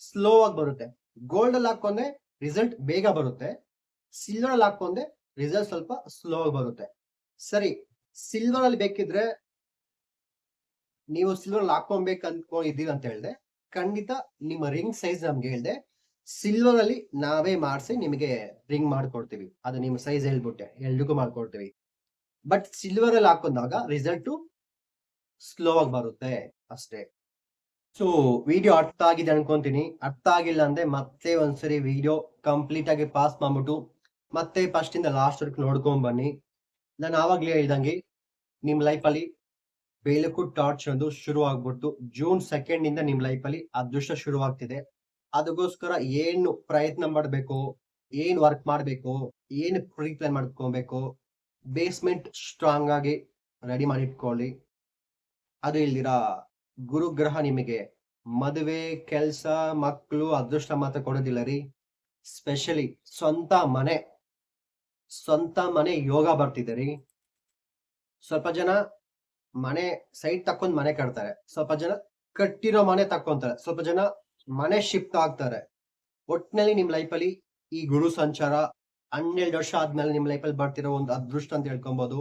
ಸ್ಲೋ ಆಗಿ ಬರುತ್ತೆ. ಗೋಲ್ಡ್ ಅಲ್ಲಿ ಹಾಕೊಂಡ್ರೆ ರಿಸಲ್ಟ್ ಬೇಗ ಬರುತ್ತೆ. ಸಿಲ್ವರ್ ಅಲ್ಲಿ ಹಾಕೊಂಡ್ರೆ ರಿಸಲ್ಟ್ ಸ್ವಲ್ಪ ಸ್ಲೋ ಆಗಿ ಬರುತ್ತೆ. ಸರಿ, ಸಿಲ್ವರ್ ಅಲ್ಲಿ ಬೇಕಿದ್ರೆ ನೀವು ಸಿಲ್ವರ್ ಅಲ್ಲಿ ಹಾಕೊಬೇಕು ಅನ್ಕೊಂಡಿದ್ದೀವಿ ಅಂತ ಹೇಳಿದೆ, ಖಂಡಿತ ನಿಮ್ಮ ರಿಂಗ್ ಸೈಜ್ ನಮ್ಗೆ ಹೇಳಿದೆ, ಸಿಲ್ವರ್ ಅಲ್ಲಿ ನಾವೇ ಮಾಡಿಸಿ ನಿಮಗೆ ರಿಂಗ್ ಮಾಡ್ಕೊಡ್ತೀವಿ. ಅದು ನಿಮ್ಮ ಸೈಜ್ ಹೇಳ್ಬಿಟ್ಟೆ, ಎಲ್ರಿಗೂ ಮಾಡ್ಕೊಡ್ತೀವಿ. ಬಟ್ ಸಿಲ್ವರ್ ಅಲ್ಲಿ ಹಾಕೊಂಡಾಗ ರಿಸಲ್ಟ್ ಸ್ಲೋ ಆಗಿ ಬರುತ್ತೆ ಅಷ್ಟೇ. ಸೊ ವಿಡಿಯೋ ಅರ್ಥ ಆಗಿದೆ ಅನ್ಕೊಂತೀನಿ. ಅರ್ಥ ಆಗಿಲ್ಲ ಅಂದ್ರೆ ಮತ್ತೆ ಒಂದ್ಸರಿ ವಿಡಿಯೋ ಕಂಪ್ಲೀಟ್ ಆಗಿ ಪಾಸ್ ಮಾಡ್ಬಿಟ್ಟು ಮತ್ತೆ ಫಸ್ಟ್ ಇಂದ ಲಾಸ್ಟ್ ವರ್ಕ್ ನೋಡ್ಕೊಂಡ್ ಬನ್ನಿ. ನಾನು ಆವಾಗ್ಲೇ ಹೇಳ್ದಂಗೆ ನಿಮ್ ಲೈಫ್ ಅಲ್ಲಿ ಬೆಳಕು ಟಾರ್ಚ್ ಒಂದು ಶುರು ಆಗ್ಬಿಟ್ಟು ಜೂನ್ 2 ಇಂದ ನಿಮ್ ಲೈಫ್ ಅಲ್ಲಿ ಅದೃಷ್ಟ ಶುರುವಾಗ್ತಿದೆ. ಅದಕ್ಕೋಸ್ಕರ ಏನು ಪ್ರಯತ್ನ ಮಾಡ್ಬೇಕು, ಏನ್ ವರ್ಕ್ ಮಾಡ್ಬೇಕು, ಏನ್ ಪ್ರೀ ಪ್ಲಾನ್ ಮಾಡ್ಕೊಬೇಕು, ಬೇಸ್ಮೆಂಟ್ ಸ್ಟ್ರಾಂಗ್ ಆಗಿ ರೆಡಿ ಮಾಡಿ ಇಟ್ಕೊಳ್ಳಿ. ಅದು ಇಲ್ದಿರ ಗುರುಗ್ರಹ ನಿಮಗೆ ಮದುವೆ, ಕೆಲ್ಸ, ಮಕ್ಕಳು, ಅದೃಷ್ಟ ಮಾತ್ರ ಕೊಡೋದಿಲ್ಲ ರೀ. ಸ್ಪೆಷಲಿ ಸ್ವಂತ ಮನೆ ಯೋಗ ಬರ್ತಿದೆ ರೀ. ಸ್ವಲ್ಪ ಜನ ಮನೆ ಸೈಟ್ ತಕೊಂಡ್ ಮನೆ ಕಟ್ತಾರೆ, ಸ್ವಲ್ಪ ಜನ ಕಟ್ಟಿರೋ ಮನೆ ತಕ್ಕೊಂತಾರೆ, ಸ್ವಲ್ಪ ಜನ ಮನೆ ಶಿಫ್ಟ್ ಆಗ್ತಾರೆ. ಒಟ್ನಲ್ಲಿ ನಿಮ್ ಲೈಫ್ ಅಲ್ಲಿ ಈ ಗುರು ಸಂಚಾರ 12 ವರ್ಷ ಆದ್ಮೇಲೆ ನಿಮ್ ಲೈಫ್ ಅಲ್ಲಿ ಬರ್ತಿರೋ ಒಂದು ಅದೃಷ್ಟ ಅಂತ ಹೇಳ್ಕೊಬಹುದು.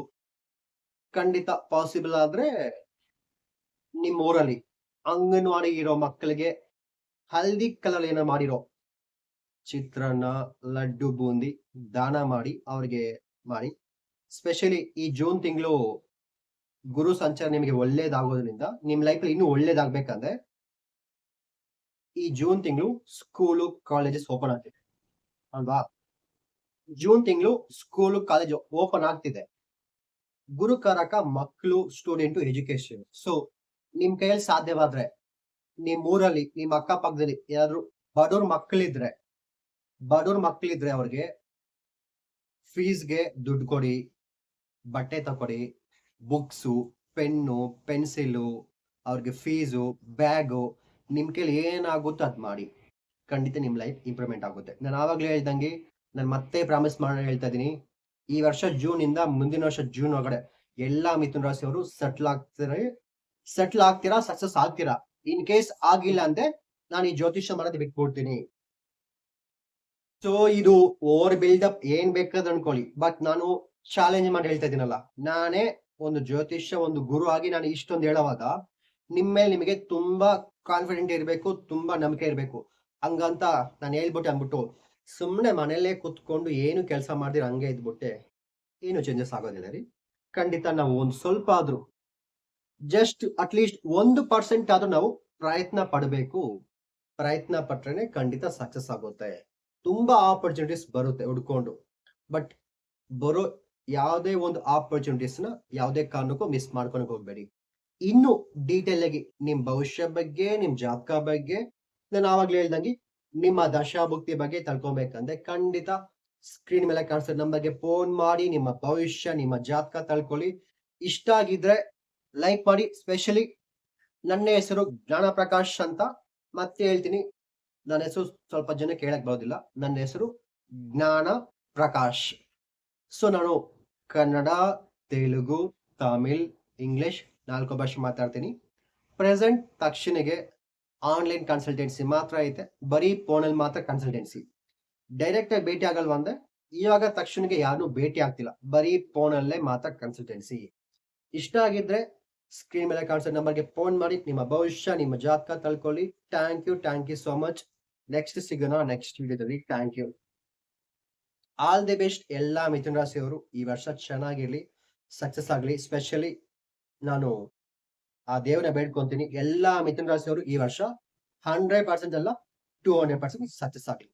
ಖಂಡಿತ ಪಾಸಿಬಲ್ ಆದ್ರೆ ನಿಮ್ ಊರಲ್ಲಿ ಅಂಗನವಾಡಿ ಇರೋ ಮಕ್ಕಳಿಗೆ ಹಲ್ದಿ ಕಲರ್ ಏನೋ ಮಾಡಿರೋ ಚಿತ್ರಾನ್ನ, ಲಡ್ಡು, ಬೂಂದಿ ದಾನ ಮಾಡಿ ಅವ್ರಿಗೆ ಮಾಡಿ. ಸ್ಪೆಷಲಿ ಈ ಜೂನ್ ತಿಂಗಳು ಗುರು ಸಂಚಾರ ನಿಮಗೆ ಒಳ್ಳೇದಾಗೋದ್ರಿಂದ ನಿಮ್ ಲೈಫ್ ಅಲ್ಲಿ ಇನ್ನೂ ಒಳ್ಳೇದಾಗ್ಬೇಕಂದ್ರೆ ಈ ಜೂನ್ ತಿಂಗಳು ಸ್ಕೂಲು ಕಾಲೇಜಸ್ ಓಪನ್ ಆಗ್ತಿದೆ ಅಲ್ವಾ? ಜೂನ್ ತಿಂಗಳು ಸ್ಕೂಲು ಕಾಲೇಜ್ ಓಪನ್ ಆಗ್ತಿದೆ. ಗುರುಕಾರಕ ಮಕ್ಕಳು, ಸ್ಟೂಡೆಂಟ್, ಎಜುಕೇಶನ್. ಸೊ ನಿಮ್ ಕೈಯಲ್ಲಿ ಸಾಧ್ಯವಾದ್ರೆ ನಿಮ್ ಊರಲ್ಲಿ ನಿಮ್ ಅಕ್ಕಪಕ್ಕದಲ್ಲಿ ಯಾರು ಬಡವ್ರ ಮಕ್ಕಳಿದ್ರೆ ಅವ್ರಿಗೆ ಫೀಸ್ಗೆ ದುಡ್ಡು ಕೊಡಿ, ಬಟ್ಟೆ ತಕೊಡಿ, ಬುಕ್ಸು, ಪೆನ್ನು, ಪೆನ್ಸಿಲು, ಅವ್ರಿಗೆ ಫೀಸು, ಬ್ಯಾಗು, ನಿಮ್ ಕೈಲಿ ಏನಾಗುತ್ತೋ ಅದ್ ಮಾಡಿ. ಖಂಡಿತ ನಿಮ್ ಲೈಫ್ ಇಂಪ್ರೂವ್ಮೆಂಟ್ ಆಗುತ್ತೆ. ನಾನು ಆವಾಗ್ಲೇ ಹೇಳ್ದಂಗೆ ನಾನು ಮತ್ತೆ ಪ್ರಾಮಿಸ್ ಮಾಡಿ ಹೇಳ್ತಾ ಇದೀನಿ, ಈ ವರ್ಷ ಜೂನ್ ಇಂದ ಮುಂದಿನ ವರ್ಷ ಜೂನ್ ಒಳಗಡೆ ಎಲ್ಲಾ ಮಿಥುನ ರಾಶಿಯವರು ಸೆಟ್ಲ್ ಆಗ್ತೀರಾ, ಸಕ್ಸಸ್ ಆಗ್ತೀರಾ. ಇನ್ ಕೇಸ್ ಆಗಿಲ್ಲ ಅಂದ್ರೆ ನಾನು ಈ ಜ್ಯೋತಿಷ್ಯ ಮಾಡೋದು ಬಿಟ್ಬಿಡ್ತೀನಿ. ಸೊ ಇದು ಓವರ್ ಬಿಲ್ಡಪ್ ಏನ್ ಬೇಕಾದ್ರೆ ಅನ್ಕೊಳ್ಳಿ, ಬಟ್ ನಾನು ಚಾಲೆಂಜ್ ಮಾಡಿ ಹೇಳ್ತಾ ಇದೀನಲ್ಲ, ನಾನೇ ಒಂದು ಜ್ಯೋತಿಷ್ಯ ಒಂದು ಗುರು ಆಗಿ ನಾನು ಇಷ್ಟೊಂದು ಹೇಳುವಾಗ ನಿಮ್ ಮೇಲೆ ನಿಮಗೆ ತುಂಬಾ ಕಾನ್ಫಿಡೆಂಟ್ ಇರಬೇಕು, ತುಂಬಾ ನಂಬಿಕೆ ಇರಬೇಕು. ಹಂಗಂತ ನಾನು ಅಂದ್ಬಿಟ್ಟು ಸುಮ್ಮನೆ ಮನೆಯಲ್ಲೇ ಕುತ್ಕೊಂಡು ಏನು ಕೆಲಸ ಮಾಡಿದ್ರೆ ಹಂಗೆ ಇದ್ಬಿಟ್ಟೆ ಏನು ಚೇಂಜಸ್ ಆಗೋದಿಲ್ಲ ರೀ. ಖಂಡಿತ ನಾವು ಒಂದು ಸ್ವಲ್ಪ ಆದ್ರೂ ಜಸ್ಟ್ ಅಟ್ಲೀಸ್ಟ್ 1% ಆದ್ರೂ ನಾವು ಪ್ರಯತ್ನ ಪಡಬೇಕು. ಪ್ರಯತ್ನ ಪಟ್ರೇನೆ ಖಂಡಿತ ಸಕ್ಸಸ್ ಆಗುತ್ತೆ. ತುಂಬಾ ಆಪರ್ಚುನಿಟೀಸ್ ಬರುತ್ತೆ ಹುಡ್ಕೊಂಡು, ಬಟ್ ಬರೋ ಯಾವುದೇ ಒಂದು ಆಪರ್ಚುನಿಟೀಸ್ ನ ಯಾವುದೇ ಕಾರಣಕ್ಕೂ ಮಿಸ್ ಮಾಡ್ಕೊಂಡು ಹೋಗ್ಬೇಡಿ. ಇನ್ನು ಡೀಟೇಲ್ ಆಗಿ ನಿಮ್ ಭವಿಷ್ಯ ಬಗ್ಗೆ, ನಿಮ್ ಜಾತಕ ಬಗ್ಗೆ, ನಾನು ಆವಾಗ್ಲೇ ಹೇಳ್ದಂಗೆ ನಿಮ್ಮ ದಶಾಭುಕ್ತಿ ಬಗ್ಗೆ ತಿಳ್ಕೊಬೇಕಂದ್ರೆ ಖಂಡಿತ ಸ್ಕ್ರೀನ್ ಮೇಲೆ ಕಾಣಿಸೋ ನಂಬರ್ಗೆ ಫೋನ್ ಮಾಡಿ ನಿಮ್ಮ ಭವಿಷ್ಯ, ನಿಮ್ಮ ಜಾತಕ ತಿಳ್ಕೊಳ್ಳಿ. ಇಷ್ಟ ಆಗಿದ್ರೆ ಲೈಕ್ ಮಾಡಿ. ಸ್ಪೆಷಲಿ ನನ್ನ ಹೆಸರು ಜ್ಞಾನ ಪ್ರಕಾಶ್ ಅಂತ ಮತ್ತೆ ಹೇಳ್ತೀನಿ, ನನ್ನ ಹೆಸರು ಸ್ವಲ್ಪ ಜನ ಕೇಳಕ್ ಬರೋದಿಲ್ಲ, ನನ್ನ ಹೆಸರು ಜ್ಞಾನ ಪ್ರಕಾಶ್. ಸೊ ನಾನು ಕನ್ನಡ, ತೆಲುಗು, ತಮಿಳ್, ಇಂಗ್ಲಿಷ್ 4 ಭಾಷೆ ಮಾತಾಡ್ತೀನಿ. ಪ್ರೆಸೆಂಟ್ ತಕ್ಷಣಿಗೆ ಆನ್ಲೈನ್ ಕನ್ಸಲ್ಟೆನ್ಸಿ ಮಾತ್ರ ಐತೆ, ಬರೀ ಫೋನಲ್ಲಿ ಮಾತ್ರ ಕನ್ಸಲ್ಟೆನ್ಸಿ. ಡೈರೆಕ್ಟ್ ಆಗಿ ಭೇಟಿ ಆಗಲ್ವಾ ಅಂದ್ರೆ ಇವಾಗ ತಕ್ಷಣಿಗೆ ಯಾರು ಭೇಟಿ ಆಗ್ತಿಲ್ಲ, ಬರೀ ಫೋನಲ್ಲೇ ಮಾತ್ರ ಕನ್ಸಲ್ಟೆನ್ಸಿ. ಇಷ್ಟ ಆಗಿದ್ರೆ ಸ್ಕ್ರೀನ್ ಮೇಲೆ ಕಾಣಿಸೋ ನಂಬರ್ಗೆ ಫೋನ್ ಮಾಡಿ ನಿಮ್ಮ ಭವಿಷ್ಯ, ನಿಮ್ಮ ಜಾತಕ ತಿಳ್ಕೊಳ್ಳಿ. Thank you so much. Next ಸಿಗೋಣ ನೆಕ್ಸ್ಟ್ ವಿಡಿಯೋದಲ್ಲಿ. Thank you. All the best ಎಲ್ಲಾ ಮಿಥುನ ರಾಶಿಯವರು. ಈ ವರ್ಷ ಚೆನ್ನಾಗಿರ್ಲಿ, ಸಕ್ಸಸ್ ಆಗಲಿ. ಸ್ಪೆಷಲಿ ನಾನು ಆ ದೇವನ ಬೇಡ್ಕೊಂತೀನಿ ಎಲ್ಲಾ ಮಿಥುನ ರಾಶಿಯವರು ಈ ವರ್ಷ 100% ಅಲ್ಲ 200% ಸಕ್ಸಸ್ ಆಗಲಿ.